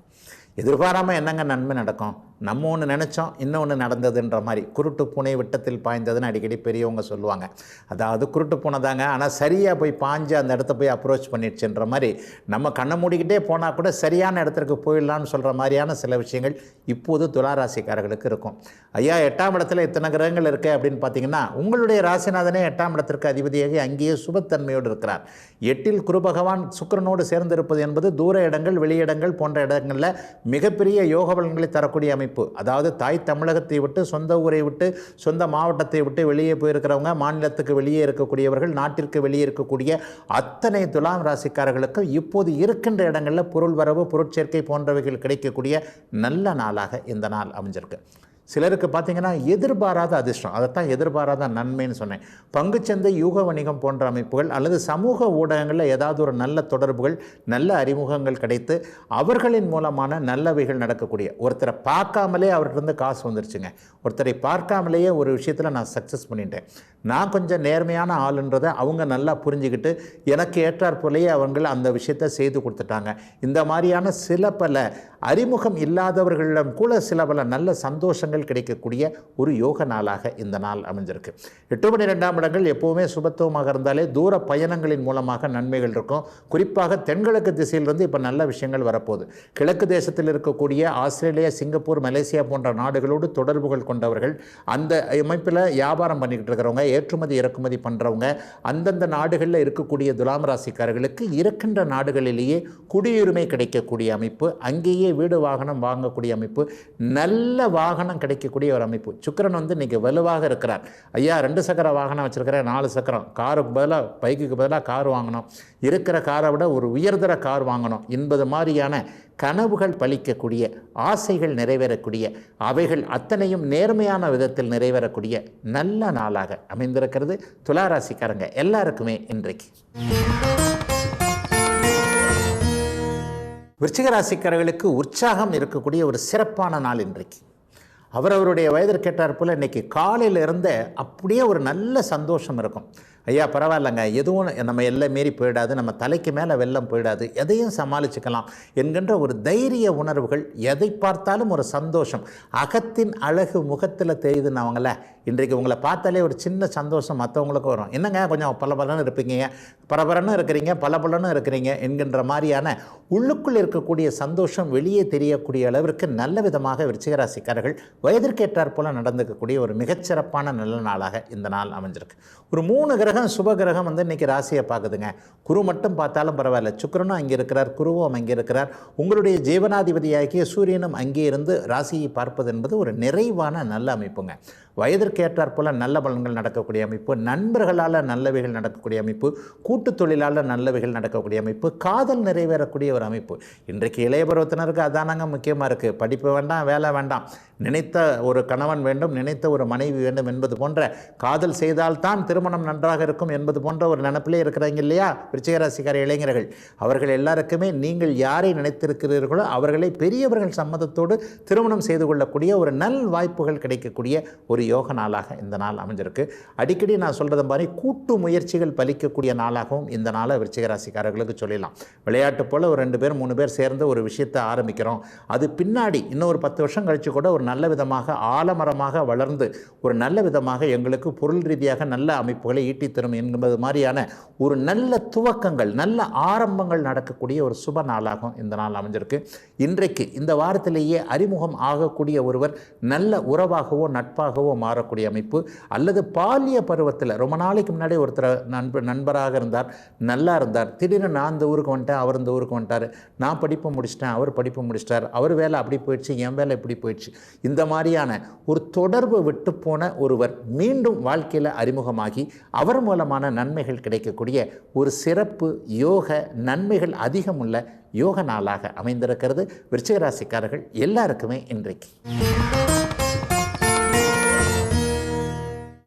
எதிர்பாராமல் என்னங்க நன்மை நடக்கும், நம்ம ஒன்று நினச்சோம் இன்னொன்று நடந்ததுன்ற மாதிரி. குருட்டு பூனை விட்டத்தில் பாய்ந்ததுன்னு அடிக்கடி பெரியவங்க சொல்லுவாங்க. அதாவது குருட்டு பூனை தாங்க, ஆனால் சரியாக போய் பாஞ்சு அந்த இடத்த போய் அப்ரோச் பண்ணிடுச்சுன்ற மாதிரி நம்ம கண்ணை மூடிக்கிட்டே போனால் கூட சரியான இடத்துக்கு போயிடலான்னு சொல்கிற மாதிரியான சில விஷயங்கள் இப்போது துளாராசிக்காரர்களுக்கு இருக்கும். ஐயா 8ஆம் இடத்துல இத்தனை கிரகங்கள் இருக்குது அப்படின்னு பார்த்தீங்கன்னா, உங்களுடைய ராசிநாதனே 8ஆம் இடத்திற்கு அதிபதியாக அங்கேயே சுபத்தன்மையோடு இருக்கிறார். 8இல் குரு பகவான் சுக்கிரனோடு சேர்ந்திருப்பது என்பது தூர இடங்கள் வெளியிடங்கள் போன்ற இடங்களில் மிகப்பெரிய யோக பலன்களை தரக்கூடிய அமைப்பு. அதாவது தாய் தமிழகத்தை விட்டு சொந்த ஊரை விட்டு சொந்த மாவட்டத்தை விட்டு வெளியே போயிருக்கிறவங்க, மாநிலத்துக்கு வெளியே இருக்கக்கூடியவர்கள், நாட்டிற்கு வெளியே இருக்கக்கூடிய அத்தனை துலாம் ராசிக்காரர்களுக்கு இப்போது இருக்கின்ற இடங்களில் பொருள் வரவு பொருட்சேர்க்கை போன்றவைகள் கிடைக்கக்கூடிய நல்ல நாளாக இந்த நாள் அமைஞ்சிருக்கு. சிலருக்கு பார்த்திங்கன்னா எதிர்பாராத அதிர்ஷ்டம், அதைத்தான் எதிர்பாராத நன்மைன்னு சொன்னேன். பங்குச்சந்தை யூக வணிகம் போன்ற அமைப்புகள் அல்லது சமூக ஊடகங்களில் ஏதாவது ஒரு நல்ல தொடர்புகள் நல்ல அறிமுகங்கள் கிடைத்து அவர்களின் மூலமான நல்லவைகள் நடக்கக்கூடிய, ஒருத்தரை பார்க்காமலே அவர்கிட்ட காசு வந்துருச்சுங்க, ஒருத்தரை பார்க்காமலேயே ஒரு விஷயத்தில் நான் சக்ஸஸ் பண்ணிட்டேன், நான் கொஞ்சம் நேர்மையான ஆளுன்றதை அவங்க நல்லா புரிஞ்சுக்கிட்டு எனக்கு ஏற்றாற் போலேயே அவங்க அந்த விஷயத்தை செய்து கொடுத்துட்டாங்க. இந்த மாதிரியான சில பல அறிமுகம் இல்லாதவர்களிடம் கூட சில பல நல்ல சந்தோஷங்கள் கிடைக்கக்கூடிய ஒரு யோக நாளாக இந்த நாள் அமைஞ்சிருக்கு. 8-12ஆம் இடங்கள் எப்போவுமே சுபத்துவமாக இருந்தாலே தூர பயணங்களின் மூலமாக நன்மைகள் இருக்கும். குறிப்பாக தென்கிழக்கு திசையிலிருந்து இப்போ நல்ல விஷயங்கள் வரப்போகுது. கிழக்கு தேசத்தில் இருக்கக்கூடிய ஆஸ்திரேலியா, சிங்கப்பூர், மலேசியா போன்ற நாடுகளோடு தொடர்புகள் கொண்டவர்கள், அந்த அமைப்பில் வியாபாரம் பண்ணிக்கிட்டு இருக்கிறவங்க, ஏற்றுமதி இறக்குமதி பண்ணுறவங்க, அந்தந்த நாடுகளில் இருக்கக்கூடிய துலாம் ராசிக்காரர்களுக்கு இருக்கின்ற நாடுகளிலேயே குடியுரிமை கிடைக்கக்கூடிய அமைப்பு, அங்கேயே வீடு வாகனம் வாங்கக்கூடிய அமைப்பு, நல்ல வாகனம் கிடைக்கக்கூடிய ஒரு அமைப்பு. சுக்கிரன் இன்றைக்கி வலுவாக இருக்கிறார். ஐயா 2 சக்கர வாகனம் வச்சுருக்கிறேன், 4 சக்கரம், காருக்கு பதிலாக பைக்குக்கு பதிலாக கார் வாங்கணும், இருக்கிற காரை விட ஒரு உயர்தர கார் வாங்கணும் என்பது மாதிரியான கனவுகள் பலிக்கக்கூடிய, ஆசைகள் நிறைவேறக்கூடிய, அவைகள் அத்தனையும் நேர்மையான விதத்தில் நிறைவேறக்கூடிய நல்ல நாளாக அமைந்திருக்கிறது துளாராசிக்காரங்க எல்லாருக்குமே இன்றைக்கு. விருச்சிக ராசிக்காரர்களுக்கு உற்சாகம் இருக்கக்கூடிய ஒரு சிறப்பான நாள் இன்றைக்கு. அவரவருடைய வயதிற்கேற்றாற் போல் இன்றைக்கி காலையில் இருந்தே அப்படியே ஒரு நல்ல சந்தோஷம் இருக்கும். ஐயா பரவாயில்லைங்க, எதுவும் நம்ம எல்லாம் மீறி போயிடாது, நம்ம தலைக்கு மேலே வெள்ளம் போயிடாது, எதையும் சமாளிச்சுக்கலாம் என்கின்ற ஒரு தைரிய உணர்வுகள், எதை பார்த்தாலும் ஒரு சந்தோஷம், அகத்தின் அழகு முகத்தில் தெரியுதுன்னவங்கள இன்றைக்கு உங்களை பார்த்தாலே ஒரு சின்ன சந்தோஷம் மற்றவங்களுக்கும் வரும். என்னங்க கொஞ்சம் பலபலன்னு இருப்பீங்க, பரபரன்னு இருக்கிறீங்க, பலபலன்னு இருக்கிறீங்க என்கின்ற மாதிரியான உள்ளுக்குள் இருக்கக்கூடிய சந்தோஷம் வெளியே தெரியக்கூடிய அளவிற்கு நல்ல விதமாக விருச்சிக ராசிக்காரர்கள் வயதிற்கேற்றாற் போல நடந்துக்கக்கூடிய ஒரு மிகச்சிறப்பான நல்ல நாளாக இந்த நாள் அமைஞ்சிருக்கு. ஒரு 3 கிரகம் சுப கிரகம் வந்து இன்றைக்கி ராசியை பார்க்குதுங்க. குரு மட்டும் பார்த்தாலும் பரவாயில்ல, சுக்கிரனும் அங்கே இருக்கிறார், குருவும் அங்கே இருக்கிறார், உங்களுடைய ஜீவனாதிபதியாகிய சூரியனும் அங்கே இருந்து ராசியை பார்ப்பது என்பது ஒரு நிறைவான நல்ல அமைப்புங்க. வயதிற்கேற்றாற் போல நல்ல பலன்கள் நடக்கக்கூடிய அமைப்பு, நண்பர்களால் நல்லவைகள் நடக்கக்கூடிய அமைப்பு, கூட்டு தொழிலால் நல்லவைகள் நடக்கக்கூடிய அமைப்பு, காதல் நிறைவேறக்கூடிய ஒரு அமைப்பு. இன்றைக்கு இளைய பருவத்தினருக்கு அதானங்க முக்கியமாக இருக்குது. படிப்பு வேண்டாம், வேலை வேண்டாம், நினைத்த ஒரு கணவன் வேண்டும், நினைத்த ஒரு மனைவி வேண்டும் என்பது போன்ற, காதல் செய்தால்தான் திருமணம் நன்றாக இருக்கும் என்பது போன்ற ஒரு நினைப்பிலே இருக்கிறாங்க இல்லையா விருச்சிக ராசிக்கார இளைஞர்கள். அவர்கள் எல்லாருக்குமே நீங்கள் யாரை நினைத்திருக்கிறீர்களோ அவர்களை பெரியவர்கள் சம்மதத்தோடு திருமணம் செய்து கொள்ளக்கூடிய ஒரு நல் வாய்ப்புகள் கிடைக்கக்கூடிய ஒரு யோக நாளாக இந்த நாள் அமைஞ்சிருக்கு. அடிக்கடி நான் சொல்கிறது மாதிரி கூட்டு முயற்சிகள் பலிக்கக்கூடிய நாளாகவும் இந்த நாளை விருச்சிக ராசிக்காரர்களுக்கு சொல்லிடலாம். விளையாட்டு போல் ஒரு 2 பேர் 3 பேர் சேர்ந்து ஒரு விஷயத்தை ஆரம்பிக்கிறோம், அது பின்னாடி இன்னும் ஒரு 10 வருஷம் கழித்து கூட ஒரு நல்ல விதமாக ஆலமரமாக வளர்ந்து ஒரு நல்ல விதமாக எங்களுக்கு பொருள் ரீதியாக நல்ல அமைப்புகளை ஈட்டித்தரும் என்பது மாதிரியான ஒரு நல்ல துவக்கங்கள், நல்ல ஆரம்பங்கள் நடக்கக்கூடிய ஒரு சுப நாளாகவும் இந்த நாள் அமைஞ்சிருக்கு. இன்றைக்கு இந்த வாரத்திலேயே அறிமுகம் ஆகக்கூடிய ஒருவர் நல்ல உறவாகவோ நட்பாகவோ மாறக்கூடிய அமைப்பு, அல்லது பாலிய பருவத்தில் ரொம்ப நாளைக்கு முன்னாடி ஒருத்தர் நண்பராக இருந்தார், நல்லா இருந்தார், திடீர்னு நான் இந்த ஊருக்கு வந்துட்டேன், அவர் இந்த ஊருக்கு வந்துட்டார், நான் படிப்பு முடிச்சிட்டேன், அவர் படிப்பு முடிச்சிட்டார், அவர் வேலை அப்படி போயிடுச்சு, என் வேலை இப்படி போயிடுச்சு, இந்த மாதிரியான ஒரு தொடர்பு விட்டு போன ஒருவர் மீண்டும் வாழ்க்கையில் அறிமுகமாகி அவர் மூலமான நன்மைகள் கிடைக்கக்கூடிய ஒரு சிறப்பு யோக நன்மைகள் அதிகமுள்ள யோக நாளாக அமைந்திருக்கிறது விருச்சிக ராசிக்காரர்கள் எல்லாருக்குமே இன்றைக்கு.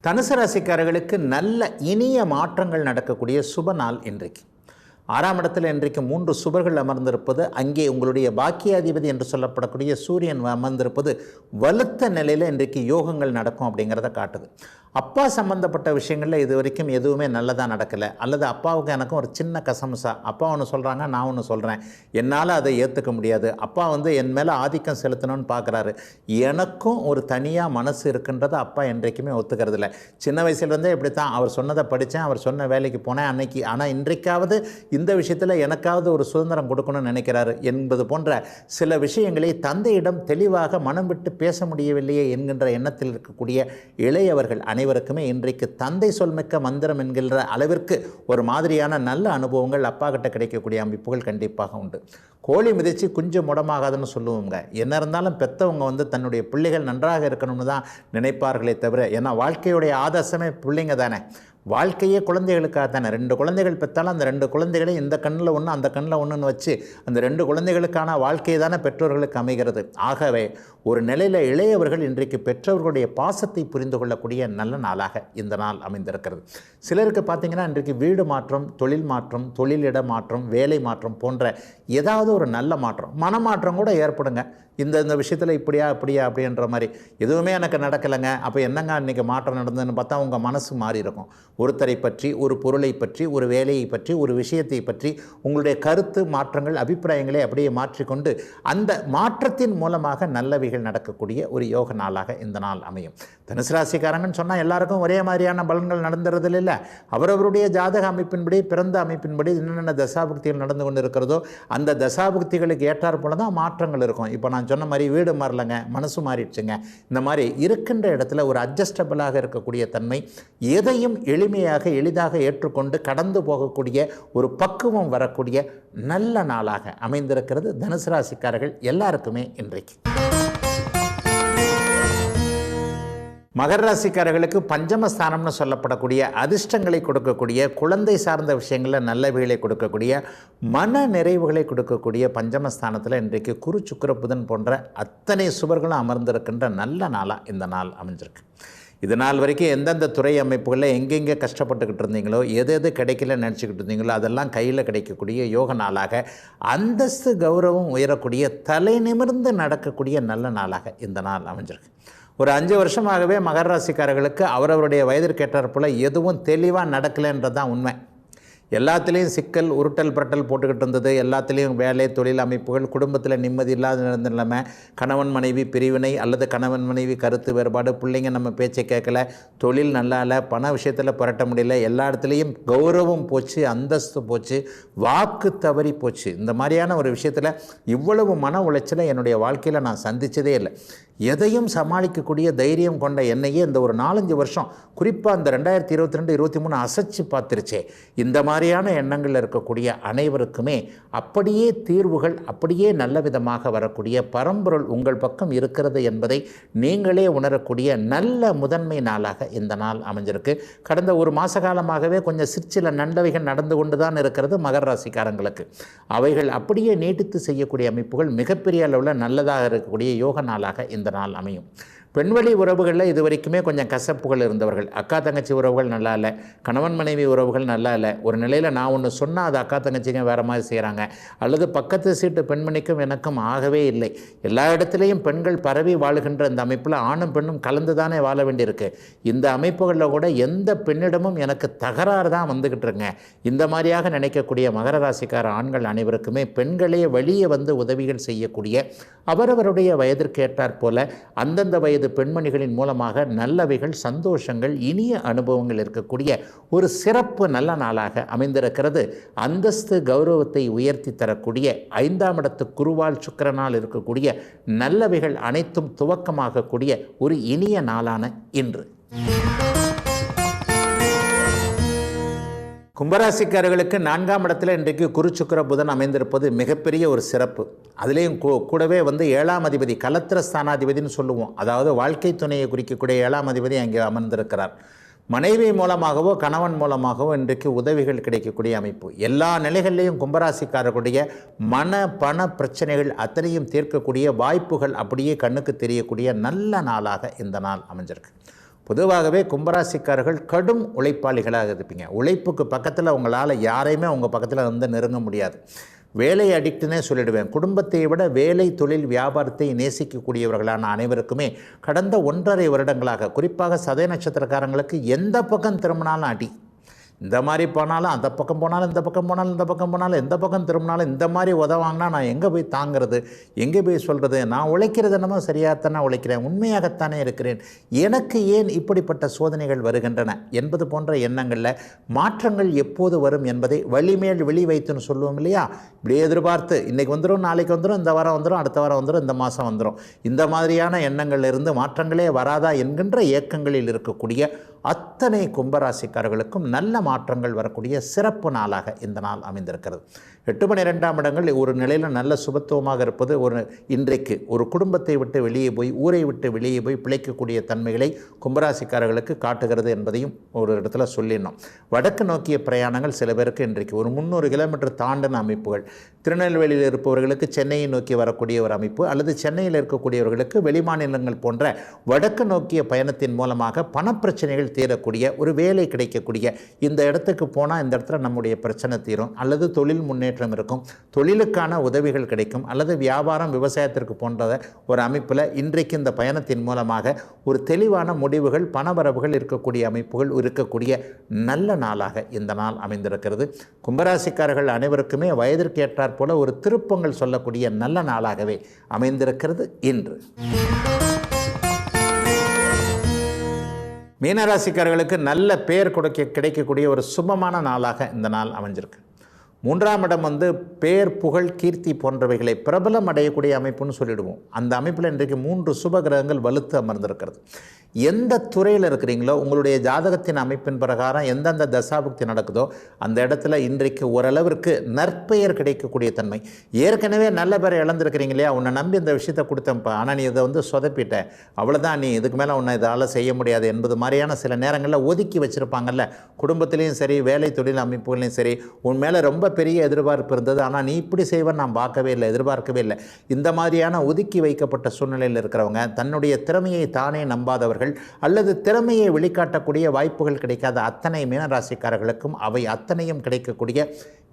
தனுசு ராசிக்காரர்களுக்கு நல்ல இனிய மாற்றங்கள் நடக்கக்கூடிய சுப நாள் இன்றைக்கு. 6ஆம் இடத்தில் இன்றைக்கு 3 சுபர்கள் அமர்ந்திருப்பது, அங்கே உங்களுடைய பாக்கியாதிபதி என்று சொல்லப்படக்கூடிய சூரியன் அமர்ந்திருப்பது வலுத்த நிலையில் இன்றைக்கு யோகங்கள் நடக்கும் அப்படிங்கிறத காட்டுது. அப்பா சம்மந்தப்பட்ட விஷயங்களில் இது வரைக்கும் எதுவுமே நல்லதாக நடக்கலை, அல்லது அப்பாவுக்கு எனக்கும் ஒரு சின்ன கசமுசா, அப்பா ஒன்று சொல்கிறாங்க, நான் ஒன்று சொல்கிறேன், என்னால் அதை ஏற்றுக்க முடியாது, அப்பா வந்து என் மேலே ஆதிக்கம் செலுத்தணும்னு பார்க்குறாரு, எனக்கும் ஒரு தனியாக மனசு இருக்குன்றதை அப்பா என்றைக்குமே ஒத்துக்கிறது இல்லை. சின்ன வயசுலேருந்தே இப்படி தான், அவர் சொன்னதை படித்தேன், அவர் சொன்ன வேலைக்கு போனேன் அன்னைக்கு, ஆனால் இன்றைக்காவது இந்த விஷயத்தில் எனக்காவது ஒரு சுதந்திரம் கொடுக்கணும்னு நினைக்கிறாரு என்பது போன்ற சில விஷயங்களை தந்தையிடம் தெளிவாக மனம் விட்டு பேச முடியவில்லையே என்கின்ற எண்ணத்தில் இருக்கக்கூடிய இளையவர்கள் அனைவருக்குமே இன்றைக்கு தந்தை சொல்மிக்க மந்திரம் என்கின்ற அளவிற்கு ஒரு மாதிரியான நல்ல அனுபவங்கள் அப்பா கிட்ட கிடைக்கக்கூடிய அமைப்புகள் கண்டிப்பாக உண்டு. கோழி மிதித்து குஞ்சு முடமாகாதுன்னு சொல்லுவோங்க. என்ன இருந்தாலும் பெற்றவங்க வந்து தன்னுடைய பிள்ளைகள் நன்றாக இருக்கணும்னு தான் நினைப்பார்களே தவிர, ஏன்னா வாழ்க்கையுடைய ஆதர்சமே பிள்ளைங்க தானே, வாழ்க்கையே குழந்தைகளுக்காக தானே. 2 குழந்தைகள் பெற்றாலும் அந்த 2 குழந்தைகளை இந்த கண்ணில் ஒன்று அந்த கண்ணில் ஒன்றுன்னு வச்சு அந்த 2 குழந்தைகளுக்கான வாழ்க்கையை தானே பெற்றோர்களுக்கு அமைகிறது. ஆகவே ஒரு நிலையில் இளையவர்கள் இன்றைக்கு பெற்றோர்களுடைய பாசத்தை புரிந்து கொள்ளக்கூடிய நல்ல நாளாக இந்த நாள் அமைந்திருக்கிறது. சிலருக்கு பார்த்திங்கன்னா இன்றைக்கு வீடு மாற்றம், தொழில் மாற்றம், தொழிலிட மாற்றம், வேலை மாற்றம் போன்ற ஏதாவது ஒரு நல்ல மாற்றம், மனமாற்றம் கூட ஏற்படுங்க. இந்த விஷயத்தில் இப்படியா அப்படின்ற மாதிரி எதுவுமே எனக்கு நடக்கலைங்க, அப்போ என்னங்க இன்றைக்கி மாற்றம் நடந்ததுன்னு பார்த்தா உங்கள் மனசு மாறி இருக்கும். ஒருத்தரை பற்றி, ஒரு பொருளை பற்றி, ஒரு வேலையை பற்றி, ஒரு விஷயத்தை பற்றி உங்களுடைய கருத்து மாற்றங்கள், அபிப்பிராயங்களை அப்படியே மாற்றிக்கொண்டு அந்த மாற்றத்தின் மூலமாக நல்லவைகள் நடக்கக்கூடிய ஒரு யோக நாளாக இந்த நாள் அமையும். தனுசு ராசிக்காரங்கன்னு சொன்னால் எல்லாருக்கும் ஒரே மாதிரியான பலன்கள் நடந்துறது இல்லை. அவரவருடைய ஜாதக அமைப்பின்படி, பிறந்த அமைப்பின்படி என்னென்ன தசாபுக்திகள் நடந்து கொண்டு இருக்கிறதோ அந்த தசாபுக்திகளுக்கு ஏற்றாற் போல தான் மாற்றங்கள் இருக்கும். இப்போ நான் சொன்ன மாதிரி வீடு மாறலைங்க, மனசு மாறிடுச்சுங்க, இந்த மாதிரி இருக்கின்ற இடத்துல ஒரு அட்ஜஸ்டபிளாக இருக்கக்கூடிய தன்மை, எதையும் எளிமையாக எளிதாக ஏற்றுக்கொண்டு கடந்து போகக்கூடிய ஒரு பக்குவம் வரக்கூடிய நல்ல நாளாக அமைந்திருக்கிறது தனுசு ராசிக்காரர்கள் எல்லாருக்குமே இன்றைக்கு. மகர ராசிக்காரர்களுக்கு பஞ்சமஸ்தானம்னு சொல்லப்படக்கூடிய அதிர்ஷ்டங்களை கொடுக்கக்கூடிய, குழந்தை சார்ந்த விஷயங்களில் நல்லவைகளை கொடுக்கக்கூடிய, மன நிறைவுகளை கொடுக்கக்கூடிய பஞ்சமஸ்தானத்தில் இன்றைக்கு குரு சுக்கிர புதன் போன்ற அத்தனை சுபர்களும் அமர்ந்திருக்கின்ற நல்ல நாளாக இந்த நாள் அமைஞ்சிருக்கு. இது நாள் வரைக்கும் எந்தெந்த துறை அமைப்புகளில் எங்கெங்கே கஷ்டப்பட்டுக்கிட்டு இருந்தீங்களோ, எது கிடைக்கல நினச்சிக்கிட்டு இருந்தீங்களோ அதெல்லாம் கையில் கிடைக்கக்கூடிய யோக நாளாக, அந்தஸ்து கௌரவம் உயரக்கூடிய, தலை நிமிர்ந்து நடக்கக்கூடிய நல்ல நாளாக இந்த நாள் அமைஞ்சிருக்கு. ஒரு 5 வருஷமாகவே மகர ராசிக்காரர்களுக்கு அவரவருடைய வயதிற்கேற்றாற் போல் எதுவும் தெளிவாக நடக்கலைன்றது தான் உண்மை. எல்லாத்துலேயும் சிக்கல் உருட்டல் புரட்டல் போட்டுக்கிட்டு இருந்தது. எல்லாத்துலேயும் வேலை தொழில் அமைப்புகள், குடும்பத்தில் நிம்மதி இல்லாத நிலைமை, கணவன் மனைவி பிரிவினை அல்லது கணவன் மனைவி கருத்து வேறுபாடு, பிள்ளைங்க நம்ம பேச்சை கேட்கல, தொழில் நல்லா இல்லை, பண விஷயத்தில் புரட்ட முடியல, எல்லா இடத்துலையும் கௌரவம் போச்சு, அந்தஸ்து போச்சு, வாக்கு தவறி போச்சு. இந்த மாதிரியான ஒரு விஷயத்தில் இவ்வளவு மன உளைச்சலை என்னுடைய வாழ்க்கையில் நான் சந்தித்ததே இல்லை. எதையும் சமாளிக்கக்கூடிய தைரியம் கொண்ட என்னையே இந்த ஒரு 4-5 வருஷம், குறிப்பாக இந்த 2022-23 அசைச்சு பார்த்துருச்சே. இந்த மாதிரியான எண்ணங்கள் இருக்கக்கூடிய அனைவருக்குமே அப்படியே தீர்வுகள் அப்படியே நல்ல விதமாக வரக்கூடிய பரம்பொருள் உங்கள் பக்கம் இருக்கிறது என்பதை நீங்களே உணரக்கூடிய நல்ல முதன்மை நாளாக இந்த நாள் அமைஞ்சிருக்கு. கடந்த ஒரு மாத காலமாகவே கொஞ்சம் சிற்சில நல்லவைகள் நடந்து கொண்டு தான் இருக்கிறது மகர ராசிக்காரங்களுக்கு. அவைகள் அப்படியே நீட்டித்து செய்யக்கூடிய அமைப்புகள் மிகப்பெரிய அளவில் நல்லதாக இருக்கக்கூடிய யோக நாளாக இந்த நாள் அமையும். பெண்வழி உறவுகளில் இது வரைக்குமே கொஞ்சம் கசப்புகள் இருந்தவர்கள், அக்கா தங்கச்சி உறவுகள் நல்லா இல்லை, கணவன் மனைவி உறவுகள் நல்லா இல்லை, ஒரு நிலையில் நான் ஒன்று சொன்னால் அது அக்கா தங்கச்சிங்க வேறு மாதிரி செய்கிறாங்க, அல்லது பக்கத்து சீட்டு பெண்மணிக்கும் எனக்கும் ஆகவே இல்லை, எல்லா இடத்துலையும் பெண்கள் பரவி வாழுகின்ற இந்த அமைப்பில் ஆணும் பெண்ணும் கலந்து தானே வாழ வேண்டியிருக்கு, இந்த அமைப்புகளில் கூட எந்த பெண்ணிடமும் எனக்கு தகராறு தான் வந்துக்கிட்டு இருங்க, இந்த மாதிரியாக நினைக்கக்கூடிய மகர ராசிக்கார ஆண்கள் அனைவருக்குமே பெண்களே வெளியே வந்து உதவிகள் செய்யக்கூடிய, அவரவருடைய வயதிற்கு ஏற்றாற் போல அந்தந்த வயது பெண்மணிகளின் மூலமாக நல்லவைகள், சந்தோஷங்கள், இனிய அனுபவங்கள் இருக்கக்கூடிய ஒரு சிறப்பு நல்ல நாளாக அமைந்திருக்கிறது. அந்தஸ்து கௌரவத்தை உயர்த்தி தரக்கூடிய 5ஆம் இடத்து குருவால் சுக்கிரனால் இருக்கக்கூடிய நல்லவைகள் அனைத்தும் துவக்கமாகக்கூடிய ஒரு இனிய நாளான இன்று. கும்பராசிக்காரர்களுக்கு 4ஆம் இடத்துல இன்றைக்கு குரு சுக்கிர புதன் அமைந்திருப்பது மிகப்பெரிய ஒரு சிறப்பு. அதுலேயும் கூடவே 7ஆம் அதிபதி கலத்திர ஸ்தானாதிபதினு சொல்லுவோம், அதாவது வாழ்க்கை துணையை குறிக்கக்கூடிய 7ஆம் அதிபதி அங்கே அமர்ந்திருக்கிறார். மனைவி மூலமாகவோ கணவன் மூலமாகவோ இன்றைக்கு உதவிகள் கிடைக்கக்கூடிய அமைப்பு. எல்லா நிலைகளிலையும் கும்பராசிக்காரர்களுடைய மன பண பிரச்சனைகள் அத்தனையும் தீர்க்கக்கூடிய வாய்ப்புகள் அப்படியே கண்ணுக்கு தெரியக்கூடிய நல்ல நாளாக இந்த நாள் அமைஞ்சிருக்கு. பொதுவாகவே கும்பராசிக்காரர்கள் கடும் உழைப்பாளிகளாக இருப்பீங்க. உழைப்புக்கு பக்கத்தில் உங்களால் யாரையுமே உங்கள் பக்கத்தில் வந்து நெருங்க முடியாது. வேலை அடிக்ட்னே சொல்லிடுவேன். குடும்பத்தை விட வேலை தொழில் வியாபாரத்தை நேசிக்கக்கூடியவர்களான அனைவருக்குமே கடந்த 1.5 வருடங்களாக, குறிப்பாக சதய நட்சத்திரக்காரங்களுக்கு எந்த பக்கம் திரும்பினாலும் அடி, இந்த மாதிரி போனாலும் அந்த பக்கம் போனாலும் இந்த பக்கம் போனாலும் இந்த பக்கம் போனாலும் எந்த பக்கம் திரும்பினாலும் இந்த மாதிரி உதவாங்கன்னா நான் எங்கே போய் தாங்கிறது, எங்கே போய் சொல்கிறது, நான் உழைக்கிறது என்னமோ சரியாகத்தானே உழைக்கிறேன், உண்மையாகத்தானே இருக்கிறேன், எனக்கு ஏன் இப்படிப்பட்ட சோதனைகள் வருகின்றன என்பது போன்ற எண்ணங்களில் மாற்றங்கள் எப்போது வரும் என்பதை வழிமேல் வெளி வைத்துன்னு சொல்லுவோம் இல்லையா. இப்படி எதிர்பார்த்து இன்றைக்கி வந்துடும், நாளைக்கு வந்துடும், இந்த வாரம் வந்துடும், அடுத்த வாரம் வந்துடும், இந்த மாதம் வந்துடும், இந்த மாதிரியான எண்ணங்கள்லேருந்து மாற்றங்களே வராதா என்கின்ற ஏக்கங்களில் இருக்கக்கூடிய அத்தனை கும்பராசிக்காரர்களுக்கும் நல்ல மாற்றங்கள் வரக்கூடிய சிறப்பு நாளாக இந்த நாள் அமைந்திருக்கிறது. 8-12ஆம் இடங்கள் ஒரு நிலையில் நல்ல சுபத்துவமாக இருப்பது இன்றைக்கு ஒரு குடும்பத்தை விட்டு வெளியே போய், ஊரை விட்டு வெளியே போய் பிழைக்கக்கூடிய தன்மைகளை கும்பராசிக்காரர்களுக்கு காட்டுகிறது என்பதையும் ஒரு இடத்துல சொல்லிடணும். வடக்கு நோக்கிய பிரயாணங்கள் சில பேருக்கு இன்றைக்கு ஒரு 300 கிலோமீட்டர் தாண்டின அமைப்புகள், திருநெல்வேலியில் இருப்பவர்களுக்கு சென்னையை நோக்கி வரக்கூடிய ஒரு அமைப்பு, அல்லது சென்னையில் இருக்கக்கூடியவர்களுக்கு வெளிமாநிலங்கள் போன்ற வடக்கு நோக்கிய பயணத்தின் மூலமாக பணப்பிரச்சனைகள் தீரக்கூடிய, ஒரு வேலை கிடைக்கக்கூடிய, இந்த இடத்துக்கு போனால் இந்த இடத்துல நம்முடைய பிரச்சனை தீரும், அல்லது தொழில் முன்னேற்றம் இருக்கும், தொழிலுக்கான உதவிகள் கிடைக்கும், அல்லது வியாபாரம் விவசாயத்திற்கு போன்ற ஒரு அமைப்பில் இன்றைக்கு இந்த பயணத்தின் மூலமாக ஒரு தெளிவான முடிவுகள், பணவரவுகள் இருக்கக்கூடிய அமைப்புகள் இருக்கக்கூடிய நல்ல நாளாக இந்த நாள் அமைந்திருக்கிறது. கும்பராசிக்காரர்கள் அனைவருக்குமே வயதிற்கு ஏற்றாற் போல ஒரு திருப்பங்கள் சொல்லக்கூடிய நல்ல நாளாகவே அமைந்திருக்கிறது இன்று. மீனராசிக்காரர்களுக்கு நல்ல பேர் கிடைக்கக்கூடிய ஒரு சுபமான நாளாக இந்த நாள் அமைஞ்சிருக்கு. 3ஆம் இடம் பேர், புகழ், கீர்த்தி போன்றவைகளை பிரபலம் அடையக்கூடிய அமைப்புன்னு சொல்லிடுவோம். அந்த அமைப்பில் இன்றைக்கு 3 சுப கிரகங்கள் வலுத்து அமர்ந்திருக்கிறது. எந்த துறையில் இருக்கிறீங்களோ உங்களுடைய ஜாதகத்தின் அமைப்பின் பிரகாரம் எந்தெந்த தசாபுக்தி நடக்குதோ அந்த இடத்துல இன்றைக்கு ஓரளவிற்கு நற்பெயர் கிடைக்கக்கூடிய தன்மை. ஏற்கனவே நல்ல பேரை இழந்திருக்கிறீங்க இல்லையா, உன்னை நம்பி இந்த விஷயத்தை கொடுத்தேன்ப்பா, ஆனால் நீ இதை சொதப்பிட்ட, அவ்வளோதான், நீ இதுக்கு மேலே உன்னை இதால் செய்ய முடியாது என்பது மாதிரியான சில நேரங்களில் ஒதுக்கி வச்சுருப்பாங்கல்ல. குடும்பத்திலையும் சரி, வேலை தொழில் அமைப்புகளையும் சரி, உன் மேலே ரொம்ப பெரிய எதிர்பார்ப்பு இருந்தது, ஆனால் நீ இப்படி செய்வேன் நான் பார்க்கவே இல்லை, எதிர்பார்க்கவே இல்லை. இந்த மாதிரியான ஒதுக்கி வைக்கப்பட்ட சூழ்நிலையில் இருக்கிறவங்க, தன்னுடைய திறமையை தானே நம்பாதவர்கள், இருப்பவர்கள் அல்லது திறமையை வெளிக்காட்டக்கூடிய வாய்ப்புகள் கிடைக்காத அத்தனை மீனராசிக்காரர்களுக்கும் அவை அத்தனையும்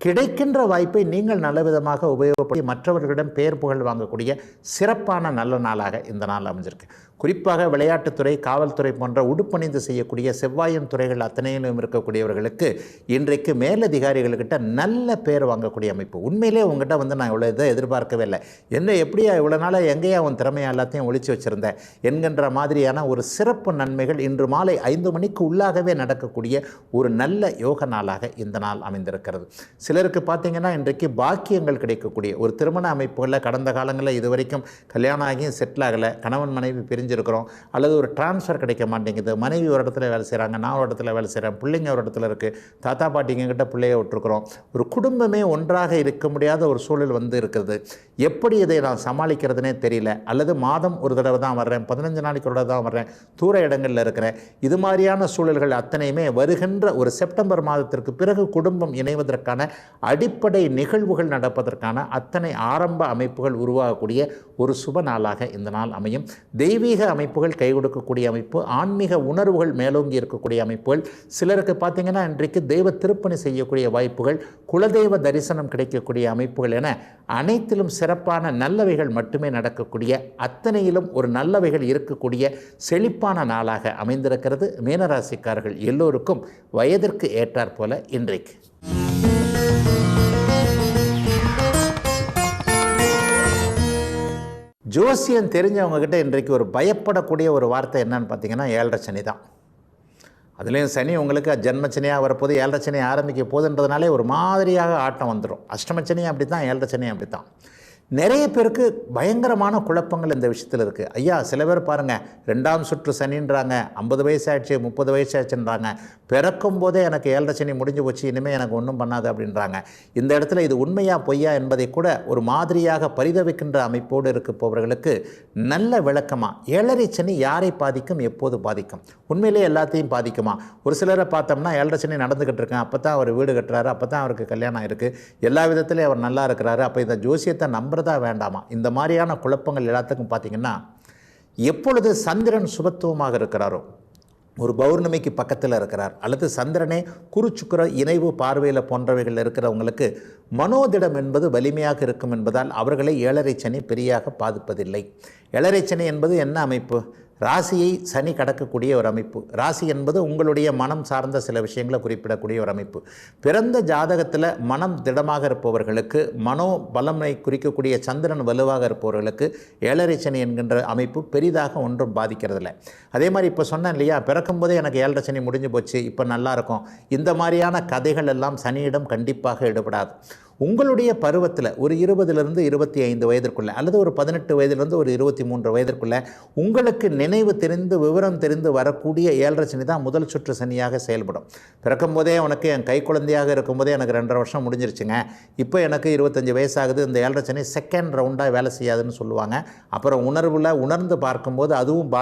கிடைக்கின்ற வாய்ப்பை நீங்கள் நல்ல விதமாக உபயோகப்படுத்தி மற்றவர்களிடம் பெயர் புகழ் வாங்கக்கூடிய சிறப்பான நல்ல நாளாக இந்த நாள் அமைஞ்சிருக்கு. குறிப்பாக விளையாட்டுத்துறை, காவல்துறை போன்ற உடுப்பணிந்து செய்யக்கூடிய செவ்வாயின் துறைகள் அத்தனையிலும் இருக்கக்கூடியவர்களுக்கு இன்றைக்கு மேலதிகாரிகள்கிட்ட நல்ல பேர் வாங்கக்கூடிய அமைப்பு. உண்மையிலே உங்கள்கிட்ட நான் இவ்வளோ இதை எதிர்பார்க்கவே இல்லை, என்ன எப்படியா இவ்வளோ நாளாக எங்கேயா உன் திறமையை எல்லாத்தையும் ஒழிச்சு வச்சுருந்தேன் என்கின்ற மாதிரியான ஒரு சிறப்பு நன்மைகள் இன்று மாலை 5 மணிக்கு உள்ளாகவே நடக்கக்கூடிய ஒரு நல்ல யோக நாளாக இந்த நாள் அமைந்திருக்கிறது. சிலருக்கு பார்த்தீங்கன்னா இன்றைக்கு பாக்கியங்கள் கிடைக்கக்கூடிய ஒரு திருமண அமைப்புகளில் கடந்த காலங்களில் இதுவரைக்கும் கல்யாணம் ஆகியும் செட்டில் ஆகலை, கணவன் மனைவி பிரிஞ்சிருக்கிறோம், அல்லது ஒரு டிரான்ஸ்ஃபர் கிடைக்க மாட்டேங்குது, மனைவி ஒரு இடத்துல வேலை செய்கிறாங்க, நான் ஒரு இடத்துல வேலை செய்கிறேன், பிள்ளைங்க ஒரு இடத்துல இருக்குது, தாத்தா பாட்டிங்கிட்ட பிள்ளைய விட்டுருக்குறோம், ஒரு குடும்பமே ஒன்றாக இருக்க முடியாத ஒரு சூழல் இருக்கிறது. எப்படி இதை நான் சமாளிக்கிறதுனே தெரியல, அல்லது மாதம் ஒரு தடவை தான் வர்றேன், 15 நாளைக்கு ஒரு தடவை தான் வர்றேன், தூர இடங்களில் இருக்கிறேன், இது மாதிரியான சூழல்கள் அத்தனையுமே வருகின்ற ஒரு செப்டம்பர் மாதத்திற்கு பிறகு குடும்பம் இணைவதற்கான அடிப்படை நிகழ்வுகள் நடப்பதற்கான அத்தனை ஆரம்ப அமைப்புகள் உருவாகக்கூடிய ஒரு சுப நாளாக இந்த நாள் அமையும். தெய்வீக அமைப்புகள் கை கொடுக்கக்கூடிய அமைப்பு, ஆன்மீக உணர்வுகள் மேலோங்கி இருக்கக்கூடிய அமைப்புகள், சிலருக்கு பார்த்தீங்கன்னா இன்றைக்கு தெய்வ திருப்பணி செய்யக்கூடிய வாய்ப்புகள், குலதெய்வ தரிசனம் கிடைக்கக்கூடிய அமைப்புகள் என அனைத்திலும் சிறப்பான நல்லவைகள் மட்டுமே நடக்கக்கூடிய, அத்தனையிலும் ஒரு நல்லவைகள் இருக்கக்கூடிய செழிப்பான நாளாக அமைந்திருக்கிறது. மீனராசிக்காரர்கள் எல்லோருக்கும் வயதிற்கு ஏற்றாற் போல இன்றைக்கு. ஜோசியம் தெரிஞ்சவங்ககிட்ட இன்றைக்கு ஒரு பயப்படக்கூடிய ஒரு வார்த்தை என்னன்னு பார்த்தீங்கன்னா 7.5 சனி தான். அதுலேயும் சனி உங்களுக்கு ஜென்மச்சனியாக வரப்போது, 7.5 சனி ஆரம்பிக்க போதுன்றதுனாலே ஒரு மாதிரியாக ஆட்டம் வந்துடும். அஷ்டமச்சனியும் அப்படி தான், 7.5 சனியும் அப்படி தான். நிறைய பேருக்கு பயங்கரமான குழப்பங்கள் இந்த விஷயத்தில் இருக்குது. ஐயா, சில பேர் பாருங்கள் 2ஆம் சுற்று சனின்றாங்க, 50 வயசாகிடுச்சு, 30 வயசாகிடுச்சுன்றாங்க, பிறக்கும் போதே எனக்கு 7.5 சனி முடிஞ்சு போச்சு, இனிமேல் எனக்கு ஒன்றும் பண்ணாது அப்படின்றாங்க. இந்த இடத்துல இது உண்மையா பொய்யா என்பதை கூட ஒரு மாதிரியாக பரிதவிக்கின்ற அமைப்போடு இருப்பவர்களுக்கு நல்ல விளக்கமாக, 7.5 சனி யாரை பாதிக்கும், எப்போது பாதிக்கும், உண்மையிலே எல்லாத்தையும் பாதிக்குமா? ஒரு சிலரை பார்த்தோம்னா 7.5 சனி நடந்துக்கிட்டு இருக்கேன், அப்போ தான் அவர் வீடு கட்டுறாரு, அப்போ தான் அவருக்கு கல்யாணம் இருக்குது, எல்லா விதத்துலேயும் அவர் நல்லா இருக்கிறாரு, அப்போ இந்த ஜோசியத்தை நம்புறதா வேண்டாமா? இந்த மாதிரியான குழப்பங்கள் எல்லாத்துக்கும் பார்த்தீங்கன்னா, எப்பொழுது சந்திரன் சுபத்துவமாக இருக்கிறாரோ, ஒரு பௌர்ணமிக்கு பக்கத்தில் இருக்கிறார், அல்லது சந்திரனே குருச்சுக்கிர இணைவு பார்வையில் போன்றவைகள் இருக்கிறவங்களுக்கு மனோதிடம் என்பது வலிமையாக இருக்கும் என்பதால் அவர்களை 7.5 சனி பெரியாக பாதிப்பதில்லை. 7.5 சனி என்பது என்ன அமைப்பு? ராசியை சனி கடக்கக்கூடிய ஒரு அமைப்பு. ராசி என்பது உங்களுடைய மனம் சார்ந்த சில விஷயங்களை குறிப்பிடக்கூடிய ஒரு அமைப்பு. பிறந்த ஜாதகத்தில் மனம் திடமாக இருப்பவர்களுக்கு, மனோ பலமை குறிக்கக்கூடிய சந்திரன் வலுவாக இருப்பவர்களுக்கு 7.5 சனி என்கின்ற அமைப்பு பெரிதாக ஒன்றும் பாதிக்கிறதில்லை. அதே மாதிரி இப்போ சொன்னேன் இல்லையா, பிறக்கும்போதே எனக்கு 7.5 சனி முடிஞ்சு போச்சு, இப்போ நல்லா இருக்கும், இந்த மாதிரியான கதைகள் எல்லாம் சனியிடம் கண்டிப்பாக ஈடுபடாது. உங்களுடைய பருவத்தில் ஒரு 20லிருந்து 25 வயதிற்குள்ளே, அல்லது ஒரு 18 வயதிலிருந்து ஒரு 23 வயதிற்குள்ளே உங்களுக்கு நினைவு தெரிந்து விவரம் தெரிந்து வரக்கூடிய 7.5 சனி தான் முதல் சுற்று சனியாக செயல்படும். பிறக்கும் போதே உனக்கு என் கை குழந்தையாக இருக்கும்போதே எனக்கு 2.5 வருஷம் முடிஞ்சிருச்சுங்க, இப்போ எனக்கு 25 வயசாகுது, இந்த 7.5 சனி செகண்ட் ரவுண்டாக வேலை செய்யாதுன்னு சொல்லுவாங்க. அப்புறம் உணர்ந்து பார்க்கும்போது அதுவும்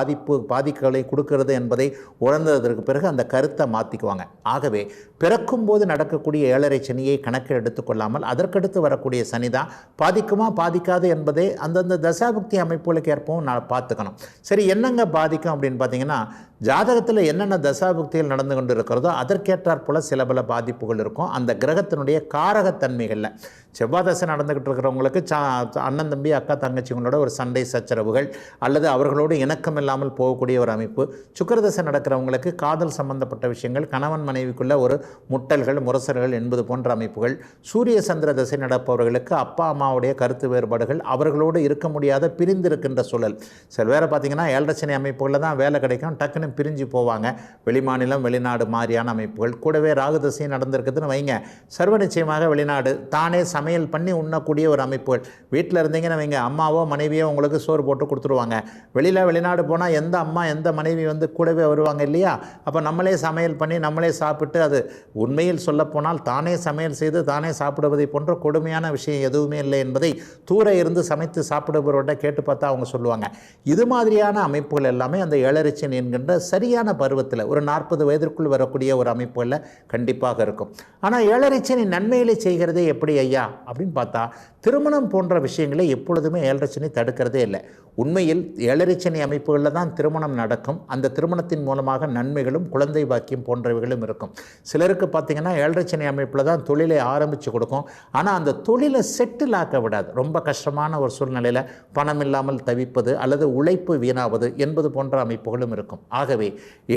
பாதிப்புகளை கொடுக்கிறது என்பதை உணர்ந்ததற்கு பிறகு அந்த கருத்தை மாற்றிக்குவாங்க. ஆகவே பிறக்கும்போது நடக்கக்கூடிய 7.5 சனியை கணக்கில் எடுத்துக்கொள்ளாமல் அதற்கடுத்து வரக்கூடிய சனி தான் பாதிக்குமா பாதிக்காது என்பதை அந்தந்த தசாபக்தி அமைப்புகளுக்கு ஏற்பவும் நான் பார்த்துக்கணும். சரி, என்னங்க பாதிக்கும் அப்படின்னு பார்த்தீங்கன்னா, ஜாதகத்தில் என்னென்ன தசாபக்திகள் நடந்து கொண்டு இருக்கிறதோ அதற்கேற்றாற் போல் சில பல பாதிப்புகள் இருக்கும். அந்த கிரகத்தினுடைய காரகத்தன்மைகளில் செவ்வாய் தசை நடந்துக்கிட்டு இருக்கிறவங்களுக்கு அண்ணன் தம்பி அக்கா தங்கச்சிங்களோட ஒரு சண்டை சச்சரவுகள், அல்லது அவர்களோடு இணக்கம் இல்லாமல் போகக்கூடிய ஒரு அமைப்பு. சுக்கிர தசை நடக்கிறவங்களுக்கு காதல் சம்பந்தப்பட்ட விஷயங்கள், கணவன் மனைவிக்குள்ள ஒரு முட்டல்கள் முரசல்கள் என்பது போன்ற அமைப்புகள். சூரிய சந்திர தசை நடப்பவர்களுக்கு அப்பா அம்மாவுடைய கருத்து வேறுபாடுகள், அவர்களோடு இருக்க முடியாத பிரிந்திருக்கின்ற சூழல். சில பேரை பார்த்திங்கன்னா 7.5 சனி அமைப்புகளில் தான் வேலை கிடைக்கும், டக்குன்னு பிரிஞ்சு போவாங்க, வெளிமாநிலம் வெளிநாடு மாதிரியான அமைப்புகள். கூடவே ராகு தசையும் நடந்திருக்குதுன்னு வைங்க, சர்வ நிச்சயமாக வெளிநாடு, தானே சமையல் பண்ணி உண்ணக்கூடிய ஒரு அமைப்புகள். வீட்டில் இருந்தீங்கன்னு வைங்க, அம்மாவோ மனைவியோ உங்களுக்கு சோறு போட்டு கொடுத்துருவாங்க. வெளிநாடு போனால் எந்த அம்மா எந்த மனைவி கூடவே வருவாங்க இல்லையா? அப்போ நம்மளே சமையல் பண்ணி நம்மளே சாப்பிட்டு, அது உண்மையில் சொல்லப்போனால் தானே சமையல் செய்து தானே சாப்பிடுவதை போன்ற கொடுமையான விஷயம் எதுவுமே இல்லை என்பதை தூர இருந்து சமைத்து சாப்பிடுபவர்கிட்ட கேட்டு பார்த்தா அவங்க சொல்லுவாங்க. இது மாதிரியான அமைப்புகள் எல்லாமே அந்த 7.5 சனி என்கின்ற சரியான பருவத்தில் ஒரு 40 வயதிற்குள் வரக்கூடிய ஒரு அமைப்புகளில் கண்டிப்பாக இருக்கும். ஆனால் ஏழரை சனி நன்மையிலே செய்கிறதே எப்படி ஐயா அப்படின்னு பார்த்தா, திருமணம் போன்ற விஷயங்களை எப்பொழுதுமே ஏழரை சனி தடுக்கிறதே இல்லை. உண்மையில் ஏழரை சனி அமைப்புகளில் தான் திருமணம் நடக்கும். அந்த திருமணத்தின் மூலமாக நன்மைகளும் குழந்தை பாக்கியம் போன்றவைகளும் இருக்கும். சிலருக்கு பார்த்திங்கன்னா ஏழரை சனி அமைப்பில் தான் தொழிலை ஆரம்பித்து கொடுக்கும். ஆனால் அந்த தொழிலை செட்டில் ஆக்க விடாது. ரொம்ப கஷ்டமான ஒரு சூழ்நிலையில் பணம் இல்லாமல் தவிப்பது அல்லது உழைப்பு வீணாவது என்பது போன்ற அமைப்புகளும் இருக்கும். ஆகவே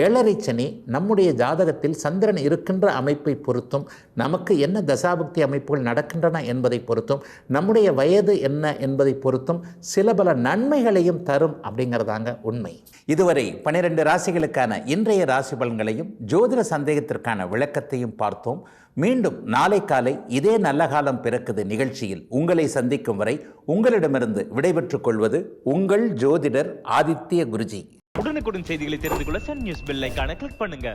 ஏழரை சனி நம்முடைய ஜாதகத்தில் சந்திரன் இருக்கின்ற அமைப்பை பொறுத்தும், நமக்கு என்ன தசாபக்தி அமைப்புகள் நடக்கின்றன என்பதை பொறுத்தும், நம்முடைய வயது என்ன என்பதை பொறுத்தும் சில பல நன்மைகளையும் தரும் அப்படிங்கிறதாங்க உண்மை. இதுவரை 12 ராசிகளுக்கான இன்றைய ராசி பலன்களையும் ஜோதிட சந்தேகத்திற்கான விளக்கத்தையும் பார்த்தோம். மீண்டும் நாளை காலை இதே நல்ல காலம் பிறக்குது நிகழ்ச்சியில் உங்களை சந்திக்கும் வரை உங்களிடமிருந்து விடைபெற்றுக் கொள்வது உங்கள் ஜோதிடர் ஆதித்ய குருஜி. உடனுக்குடன் செய்திகளை தெரிந்து கொள்ள சன் நியூஸ் பெல் ஐகானை கிளிக் பண்ணுங்க.